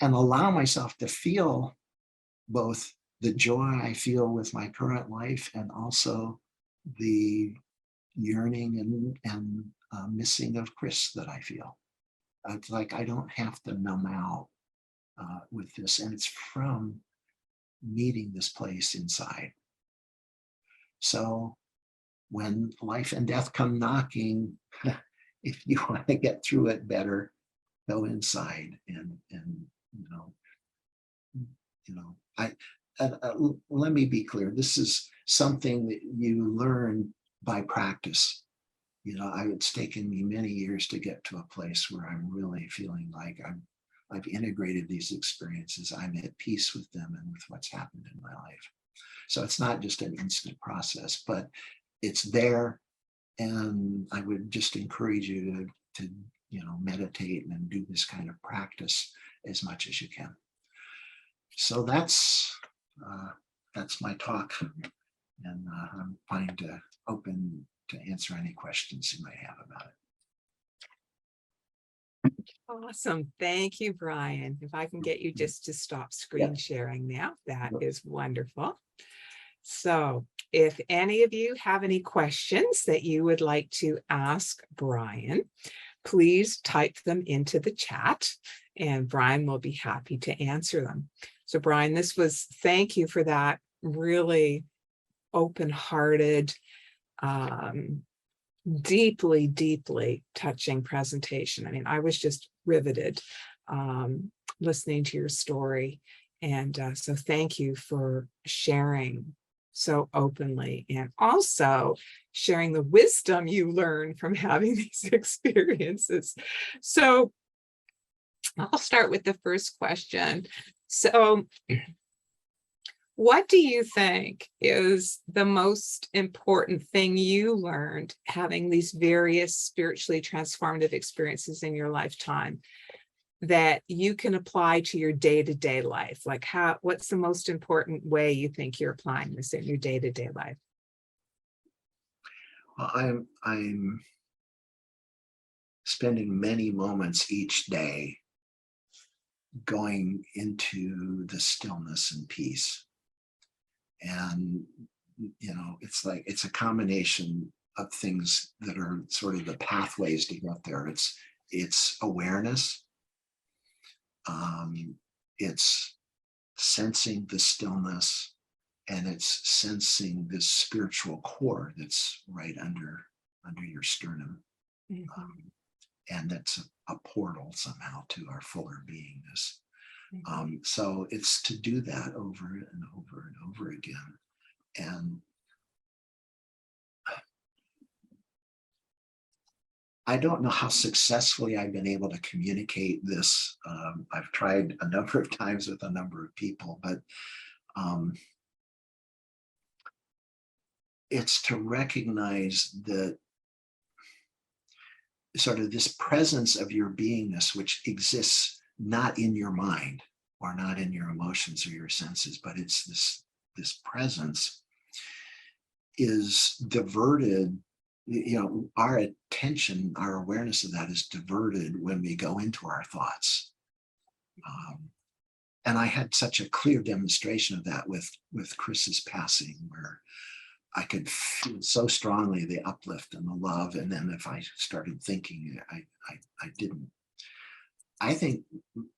allow myself to feel both the joy I feel with my current life and also the yearning and missing of Chris that I feel. It's like I don't have to numb out with this, and it's from meeting this place inside. So when life and death come knocking, if you want to get through it better, go inside and let me be clear. This is something that you learn by practice. It's taken me many years to get to a place where I'm really feeling like I've integrated these experiences. I'm at peace with them and with what's happened in my life. So it's not just an instant process, but it's there. And I would just encourage you to meditate and do this kind of practice as much as you can. So that's my talk, and I'm fine to open to answer any questions you might have about it. Awesome. Thank you, Brian. If I can get you just to stop screen sharing now, that is wonderful. So if any of you have any questions that you would like to ask Brian, please type them into the chat and Brian will be happy to answer them. So Brian, thank you for that really open-hearted, deeply, deeply touching presentation. I mean, I was just riveted listening to your story And so thank you for sharing so openly, and also sharing the wisdom you learn from having these experiences. So I'll start with the first question. So what do you think is the most important thing you learned having these various spiritually transformative experiences in your lifetime that you can apply to your day-to-day life? Like, what's the most important way you think you're applying this in your day-to-day life? Well, I'm spending many moments each day going into the stillness and peace. And, it's like, it's a combination of things that are sort of the pathways to get there. It's awareness. It's sensing the stillness, and it's sensing this spiritual core that's right under your sternum. Mhm. And that's a portal somehow to our fuller beingness. Mhm. So it's to do that over and over and over again. And I don't know how successfully I've been able to communicate this. I've tried a number of times with a number of people, but it's to recognize that sort of this presence of your beingness, which exists not in your mind or not in your emotions or your senses, but it's this presence is diverted. Our attention, our awareness of that is diverted when we go into our thoughts. And I had such a clear demonstration of that with Chris's passing, where I could feel so strongly the uplift and the love. And then if I started thinking, I didn't. I think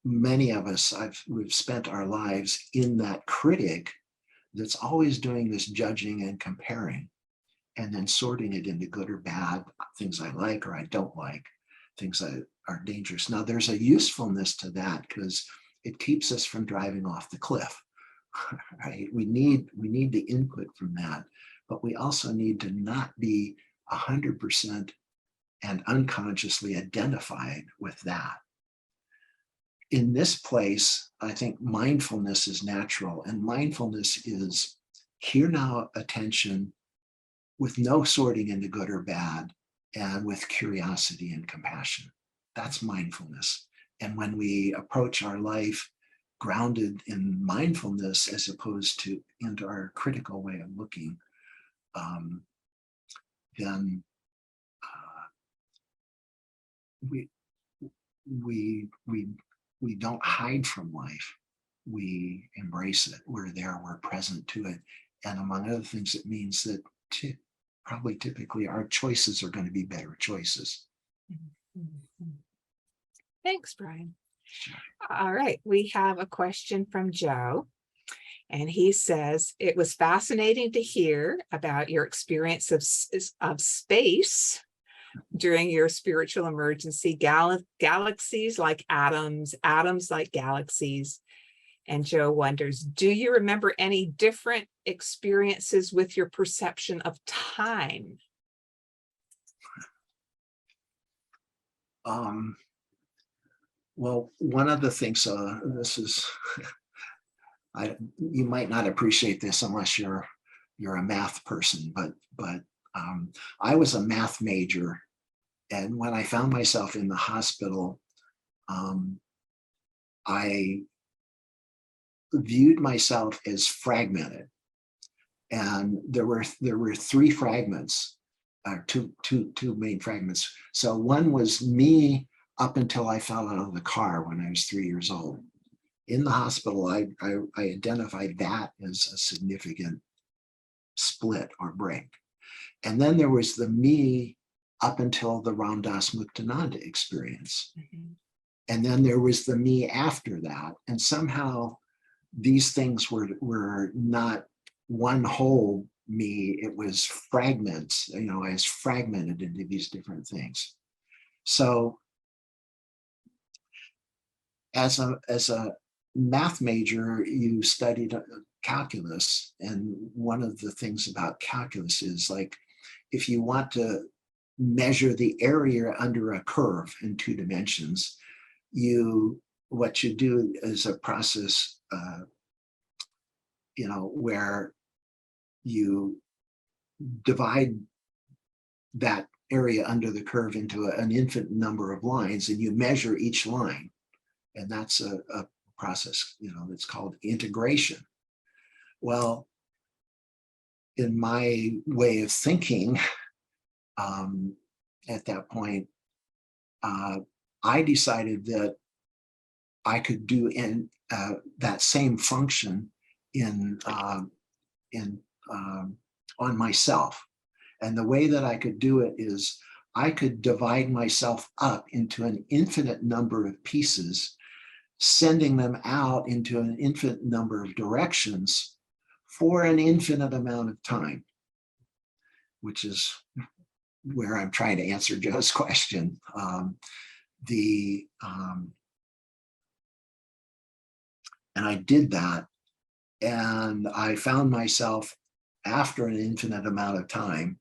many of us, we've spent our lives in that critic that's always doing this judging and comparing, and then sorting it into good or bad, things I like or I don't like, things that are dangerous. Now, there's a usefulness to that because it keeps us from driving off the cliff, right? We need the input from that, but we also need to not be 100% and unconsciously identified with that. In this place, I think mindfulness is natural, and mindfulness is here now attention with no sorting into good or bad, and with curiosity and compassion. That's mindfulness. And when we approach our life grounded in mindfulness as opposed to into our critical way of looking, then we don't hide from life. We embrace it. We're there. We're present to it. And among other things, it means that probably typically our choices are going to be better choices. Mhm. Thanks, Brian. Sure. All right, we have a question from Joe. And he says, it was fascinating to hear about your experience of space during your spiritual emergency, galaxies like atoms, atoms like galaxies. And Joe wonders, do you remember any different experiences with your perception of time? Well, one of the things, this is, you might not appreciate this unless you're a math person, but I was a math major, and when I found myself in the hospital, I viewed myself as fragmented, and there were three fragments, two main fragments. So one was me up until I fell out of the car when I was 3 years old. In the hospital, I identified that as a significant split or break. And then there was the me up until the Ramdas Muktananda experience. Mm-hmm. And then there was the me after that. And somehow these things were not one whole me, it was fragments, I was fragmented into these different things. So as a math major, you studied calculus. And one of the things about calculus is, like, if you want to measure the area under a curve in 2 dimensions, what you do is a process, where you divide that area under the curve into an infinite number of lines, and you measure each line. And that's a process, that's called integration. Well, in my way of thinking, at that point, I decided that I could do that same function on myself. And the way that I could do it is I could divide myself up into an infinite number of pieces, sending them out into an infinite number of directions for an infinite amount of time, which is where I'm trying to answer Joe's question. And I did that, and I found myself, after an infinite amount of time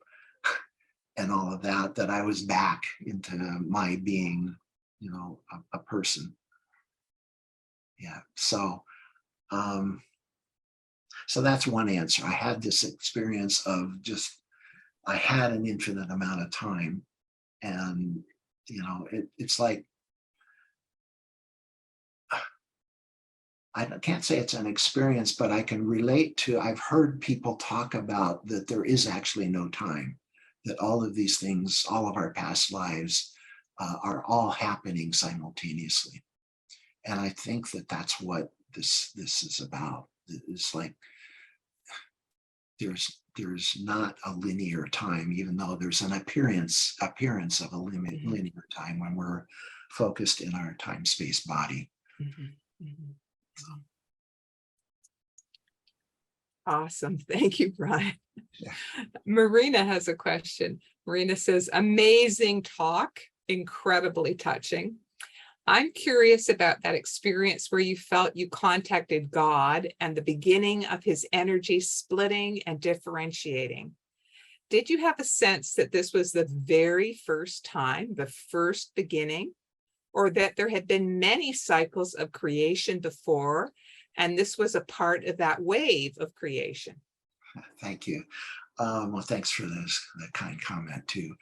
and all of that, that I was back into my being, a person. Yeah. So that's one answer. I had this experience of I had an infinite amount of time, and it's like, I can't say it's an experience, but I can relate to, I've heard people talk about that there is actually no time, that all of these things, all of our past lives are all happening simultaneously. And I think that that's what this is about. It's like, there's not a linear time, even though there's an appearance of a linear time when we're focused in our time-space body. Awesome. Thank you, Brian. Yeah. Marina has a question. Marina says, amazing talk, incredibly touching. I'm curious about that experience where you felt you contacted God and the beginning of his energy splitting and differentiating. Did you have a sense that this was the very first time, the first beginning, or that there had been many cycles of creation before, and this was a part of that wave of creation? Thank you. Well, thanks for that kind comment too.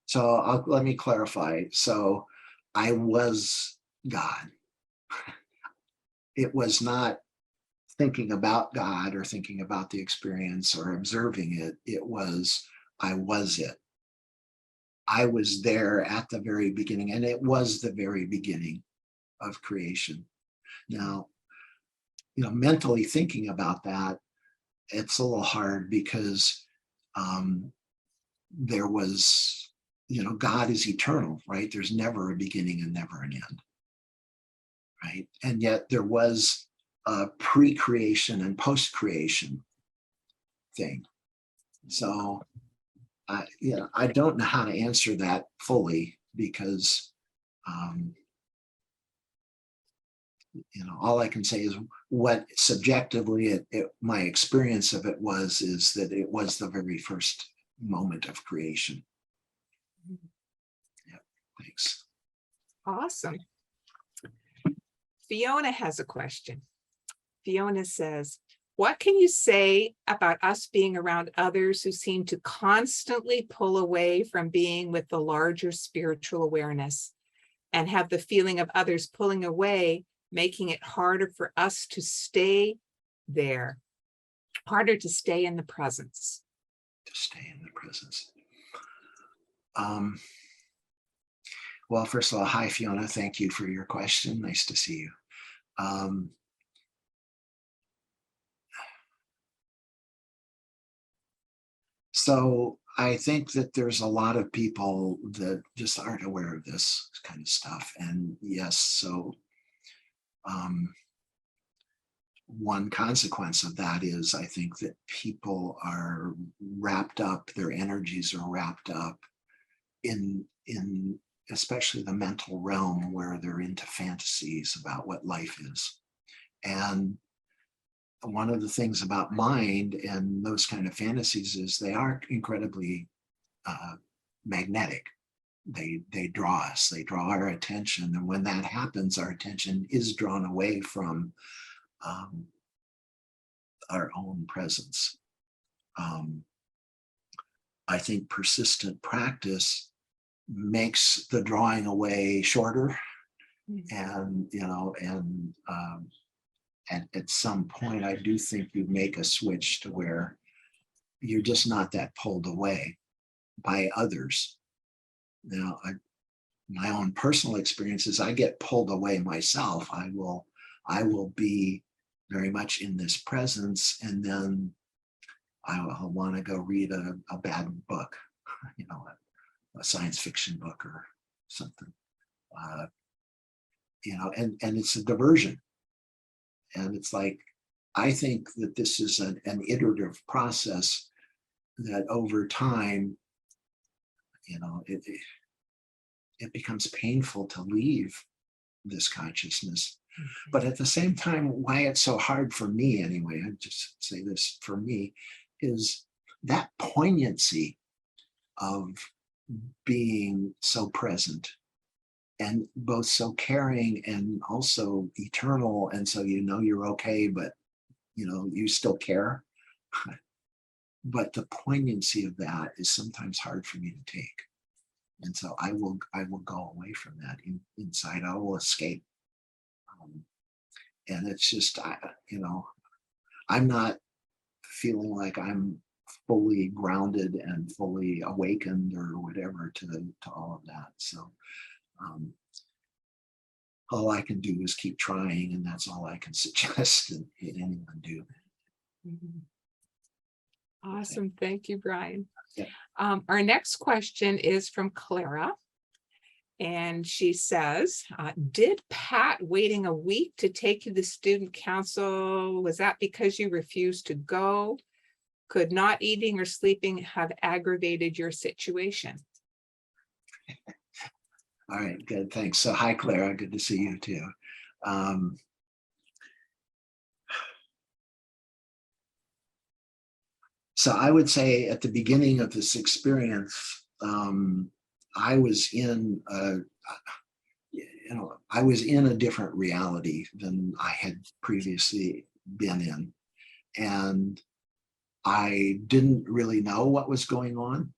So let me clarify. So I was God. It was not thinking about God or thinking about the experience or observing it. It was, I was it. I was there at the very beginning, and it was the very beginning of creation. Now, mentally thinking about that, it's a little hard because there was, God is eternal, right? There's never a beginning and never an end, right? And yet there was a pre-creation and post-creation thing. So, I don't know how to answer that fully because, all I can say is what subjectively my experience of it is that it was the very first moment of creation. Yeah, thanks. Awesome. Fiona has a question. Fiona says, what can you say about us being around others who seem to constantly pull away from being with the larger spiritual awareness and have the feeling of others pulling away, making it harder for us to stay there, harder to stay in the presence? To stay in the presence. Well, first of all, hi, Fiona. Thank you for your question. Nice to see you. So I think that there's a lot of people that just aren't aware of this kind of stuff. And yes, so one consequence of that is I think that people are wrapped up, their energies are wrapped up in especially the mental realm, where they're into fantasies about what life is. And one of the things about mind and those kind of fantasies is they are incredibly magnetic. They draw us, they draw our attention. And when that happens, our attention is drawn away from our own presence. I think persistent practice makes the drawing away shorter. And, at some point, I do think you make a switch to where you're just not that pulled away by others. Now, my own personal experiences, I get pulled away myself. I will be very much in this presence, and then I'll want to go read a bad book, a science fiction book or something, and it's a diversion. And it's like, I think that this is an iterative process that over time, it becomes painful to leave this consciousness. But at the same time, why it's so hard for me anyway, I just say this for me, is that poignancy of being so present and both so caring and also eternal. And so you're okay, but you still care. But the poignancy of that is sometimes hard for me to take. And so I will go away from that inside. I will escape. And it's just, I'm not feeling like I'm fully grounded and fully awakened or whatever to all of that. So all I can do is keep trying, and that's all I can suggest that anyone do. Awesome. Thank you, Brian. Yeah. Our next question is from Clara. And she says, did Pat waiting a week to take you to student council, was that because you refused to go? Could not eating or sleeping have aggravated your situation? All right, good, thanks. So hi, Clara, good to see you too. So I would say at the beginning of this experience, I was in a different reality than I had previously been in, and I didn't really know what was going on.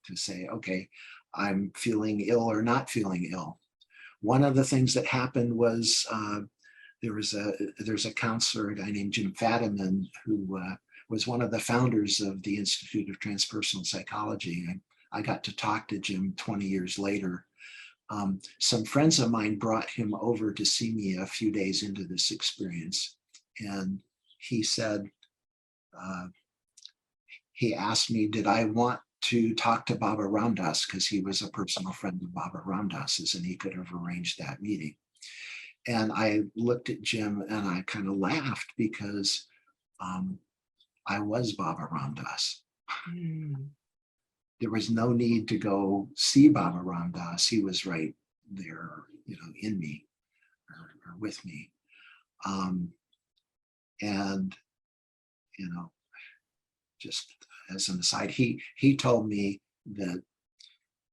To say, okay, I'm feeling ill or not feeling ill. One of the things that happened was there's a counselor, a guy named Jim Fadiman, who was one of the founders of the Institute of Transpersonal Psychology. And I got to talk to Jim 20 years later. Some friends of mine brought him over to see me a few days into this experience. And he said, he asked me, did I want to talk to Baba Ram Dass, because he was a personal friend of Baba Ram Dass's and he could have arranged that meeting. And I looked at Jim and I kind of laughed because I was Baba Ram Dass. There was no need to go see Baba Ram Dass. He was right there, in me or with me. And, just as an aside, he told me that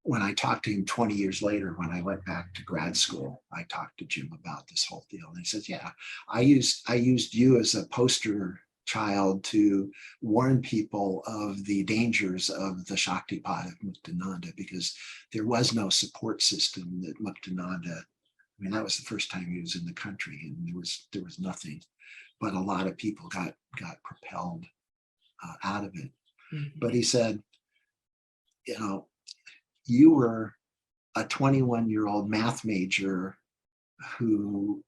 when I talked to him 20 years later, when I went back to grad school, I talked to Jim about this whole deal. And he says, yeah, I used you as a poster child to warn people of the dangers of the Shaktipat of Muktananda, because there was no support system that Muktananda, that was the first time he was in the country, and there was nothing, but a lot of people got propelled out of it. But he said, you were a 21-year-old math major who,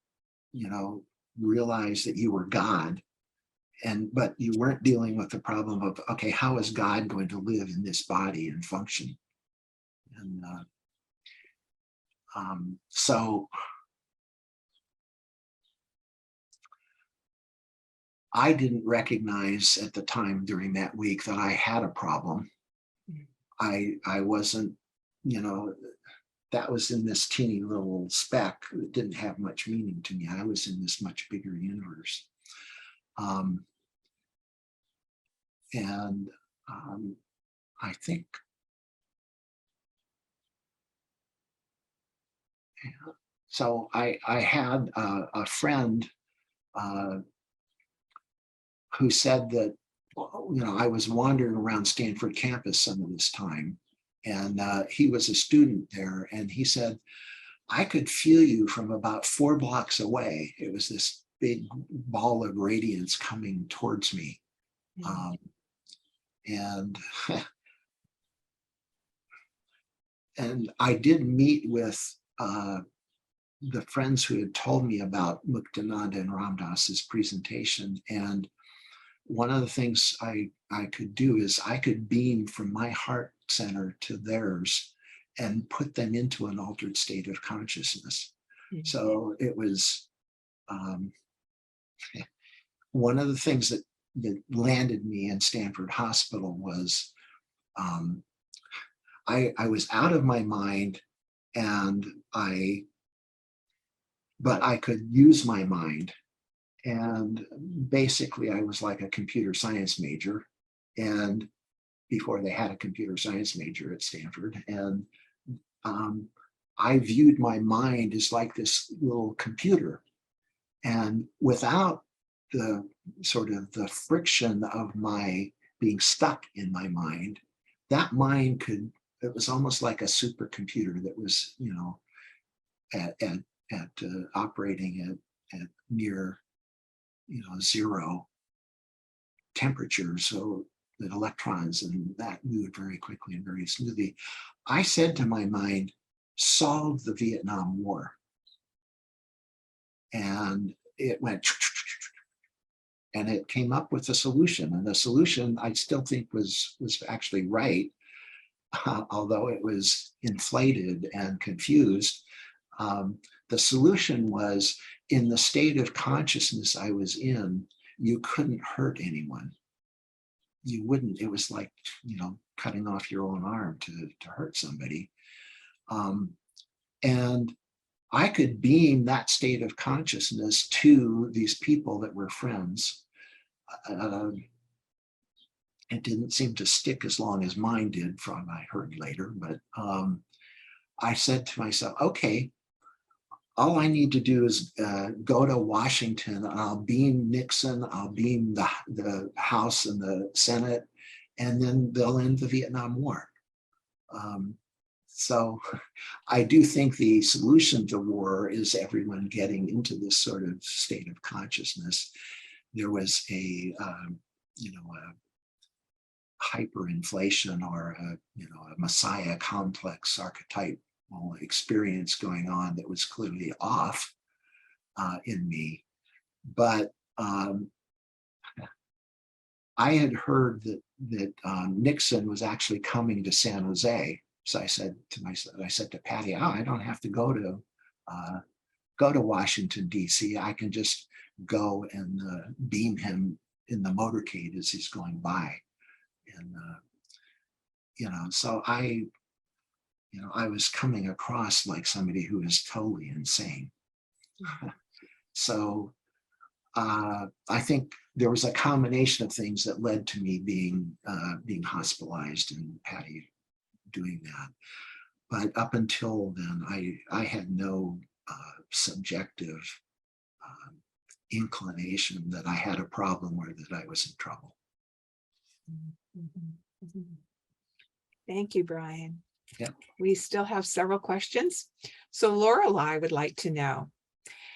realized that you were God, but you weren't dealing with the problem of, okay, how is God going to live in this body and function? And so I didn't recognize at the time during that week that I had a problem. I wasn't you know, that was in this teeny little speck that didn't have much meaning to me. I was in this much bigger universe. And I think, so I had a friend who said that, I was wandering around Stanford campus some of this time, and he was a student there, and he said, I could feel you from about 4 blocks away. It was this big ball of radiance coming towards me. And and I did meet with the friends who had told me about Muktananda and Ram Dass's presentation. And one of the things I could do is I could beam from my heart center to theirs and put them into an altered state of consciousness. So it was one of the things that landed me in Stanford Hospital was I was out of my mind, but I could use my mind. And basically I was like a computer science major, and before they had a computer science major at Stanford. And I viewed my mind as like this little computer. And without the sort of the friction of my being stuck in my mind, that mind it was almost like a supercomputer that was, operating at near, zero temperature, so that electrons and that moved very quickly and very smoothly. I said to my mind, solve the Vietnam War. And it went, and it came up with a solution. And the solution I still think was actually right, although it was inflated and confused. The solution was, in the state of consciousness I was in, you couldn't hurt anyone. You wouldn't. It was like, cutting off your own arm to hurt somebody. And I could beam that state of consciousness to these people that were friends. It didn't seem to stick as long as mine did, from I heard later, but I said to myself, okay, all I need to do is go to Washington. I'll beam Nixon, I'll beam the House and the Senate, and then they'll end the Vietnam War. So I do think the solution to war is everyone getting into this sort of state of consciousness. There was a hyperinflation, or a messiah complex archetype experience going on that was clearly off in me. But I had heard that Nixon was actually coming to San Jose. So I said to Patty, I don't have to go to Washington, D.C. I can just go and beam him in the motorcade as he's going by. And, so I was coming across like somebody who is totally insane. So I think there was a combination of things that led to me being hospitalized and Patty doing that. But up until then, I had no subjective inclination that I had a problem or that I was in trouble. Thank you, Brian. Yeah. We still have several questions. So Lorelei would like to know,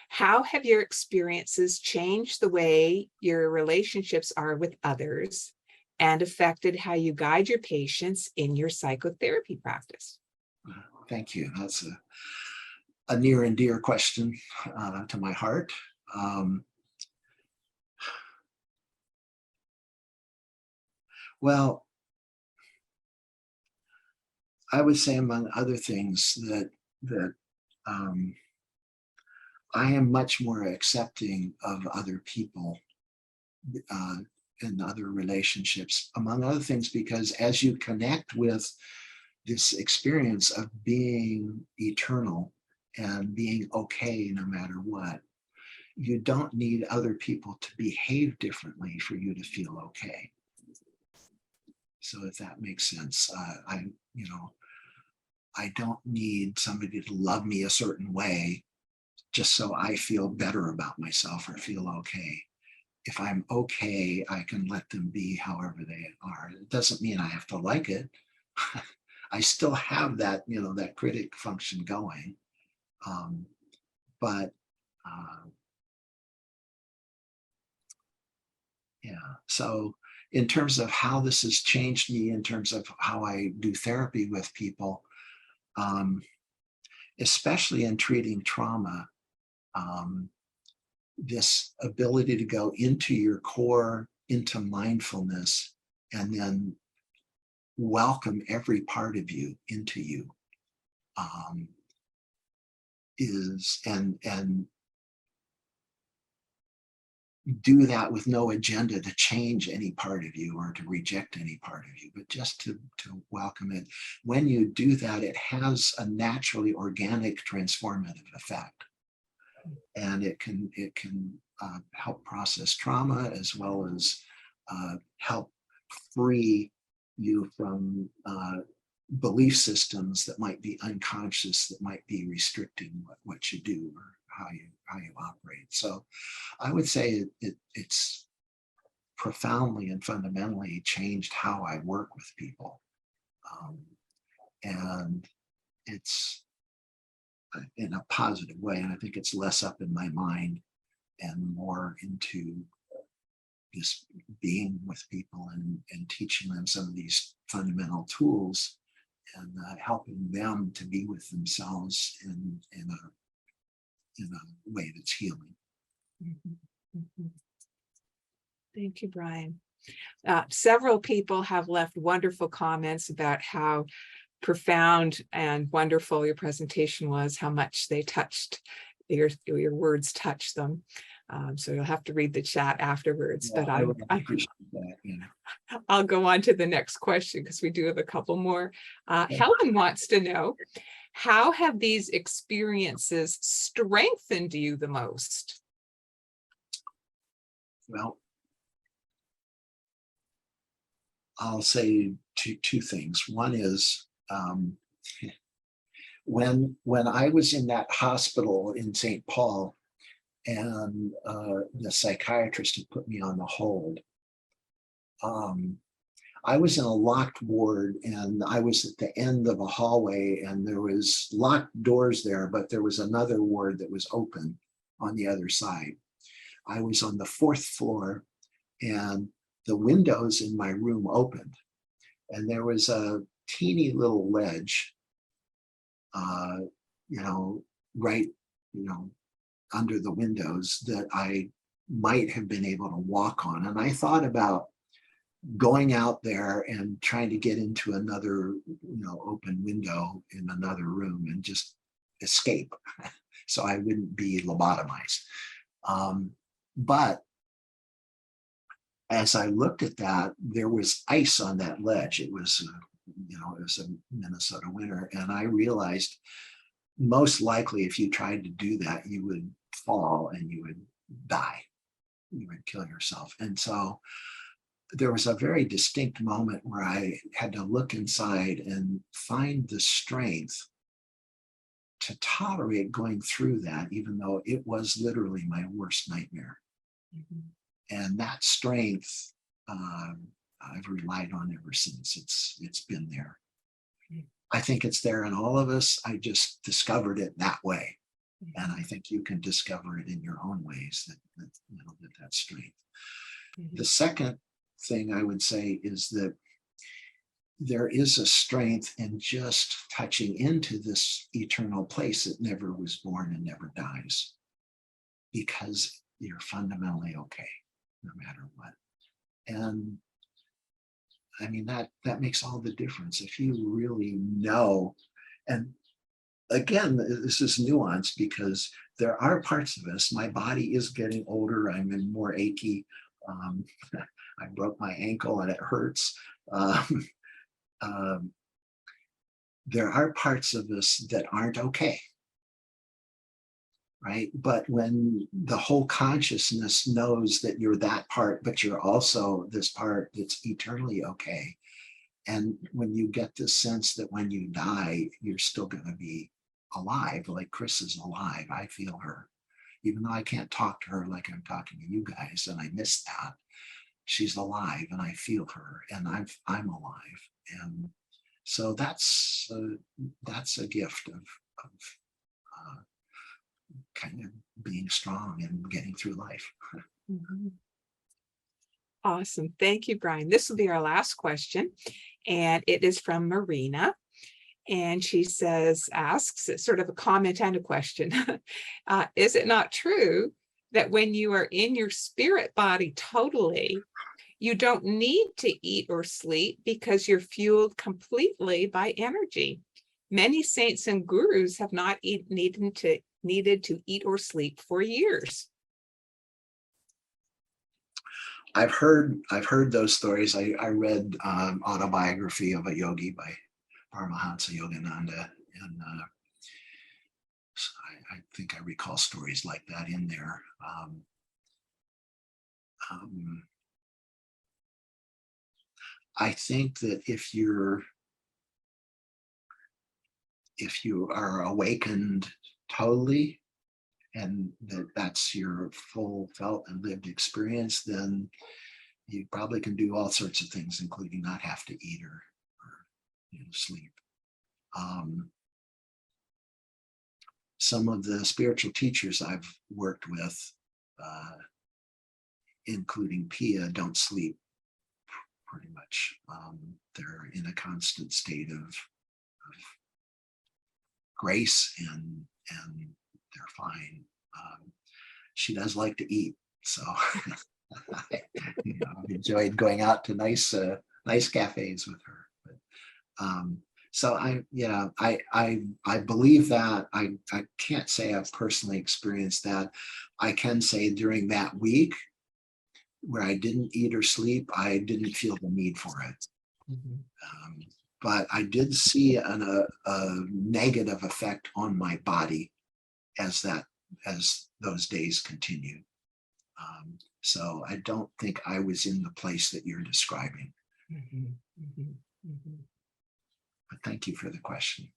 how have your experiences changed the way your relationships are with others and affected how you guide your patients in your psychotherapy practice? Thank you. That's a near and dear question to my heart. Well, I would say, among other things, that I am much more accepting of other people and other relationships, among other things, because as you connect with this experience of being eternal and being okay no matter what. You don't need other people to behave differently for you to feel okay. So if that makes sense, I don't need somebody to love me a certain way just so I feel better about myself or feel okay. If I'm okay, I can let them be however they are. It doesn't mean I have to like it. I still have that, that critic function going. But yeah, so in terms of how this has changed me, in terms of how I do therapy with people, especially in treating trauma, this ability to go into your core, into mindfulness, and then welcome every part of you into you, and do that with no agenda to change any part of you or to reject any part of you, but just to welcome it. When you do that, it has a naturally organic transformative effect, and it can help process trauma, as well as help free you from belief systems that might be unconscious, that might be restricting what you do or how you operate. So I would say it's profoundly and fundamentally changed how I work with people. And it's in a positive way. And I think it's less up in my mind and more into just being with people and teaching them some of these fundamental tools, and helping them to be with themselves in a way that's healing. Mm-hmm. Mm-hmm. Thank you, Brian. Several people have left wonderful comments about how profound and wonderful your presentation was, how much they touched, your words touched them. So you'll have to read the chat afterwards, Yeah, but I would appreciate that. I'll go on to the next question because we do have a couple more. Helen wants to know, how have these experiences strengthened you the most? Well, I'll say two things. One is, when I was in that hospital in St. Paul, and the psychiatrist had put me on the hold, I was in a locked ward, and I was at the end of a hallway, and there was locked doors there, but there was another ward that was open on the other side. I was on the 4th floor, and the windows in my room opened, and there was a teeny little ledge, right, under the windows that I might have been able to walk on. And I thought about going out there and trying to get into another, open window in another room and just escape so I wouldn't be lobotomized. But as I looked at that, there was ice on that ledge. It was, it was a Minnesota winter. And I realized most likely if you tried to do that, you would fall and you would die. You would kill yourself. And so there was a very distinct moment where I had to look inside and find the strength to tolerate going through that, even though it was literally my worst nightmare. Mm-hmm. And that strength, I've relied on ever since. It's been there. Mm-hmm. I think it's there in all of us. I just discovered it that way. Mm-hmm. And I think you can discover it in your own ways, that strength. Mm-hmm. The second thing I would say is that there is a strength in just touching into this eternal place that never was born and never dies, because you're fundamentally okay no matter what. And I mean, that makes all the difference if you really know. And again, this is nuanced, because there are parts of us, my body is getting older, I'm more achy, I broke my ankle and it hurts. there are parts of us that aren't okay, right? But when the whole consciousness knows that you're that part, but you're also this part that's eternally okay. And when you get this sense that when you die, you're still going to be alive, like Chris is alive, I feel her. Even though I can't talk to her like I'm talking to you guys, and I miss that, she's alive and I feel her, and I'm alive. And so that's a gift of kind of being strong and getting through life. Mhm. Awesome. Thank you, Brian. This will be our last question, and it is from Marina. And she asks, it's sort of a comment and a question. Is it not true that when you are in your spirit body totally, you don't need to eat or sleep because you're fueled completely by energy? Many saints and gurus have not needed to eat or sleep for years. I've heard those stories. I read Autobiography of a Yogi by Paramahansa Yogananda, and I think I recall stories like that in there. I think that if you are awakened totally, and that's your full felt and lived experience, then you probably can do all sorts of things, including not have to eat or sleep. Some of the spiritual teachers I've worked with, including Pia, don't sleep pretty much. They're in a constant state of grace, and they're fine. She does like to eat, so I've enjoyed going out to nice cafes with her. But, so I believe that. I can't say I've personally experienced that. I can say during that week where I didn't eat or sleep, I didn't feel the need for it. Mm-hmm. But I did see a negative effect on my body as those days continued. So I don't think I was in the place that you're describing. Mm-hmm. Mm-hmm. Mm-hmm. But thank you for the question.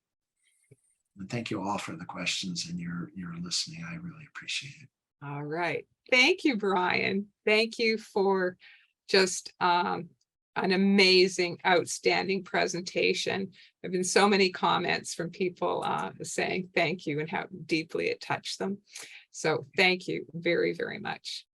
And thank you all for the questions and your listening. I really appreciate it. All right. Thank you, Brian. Thank you for just an amazing, outstanding presentation. There have been so many comments from people saying thank you and how deeply it touched them. So thank you very, very much.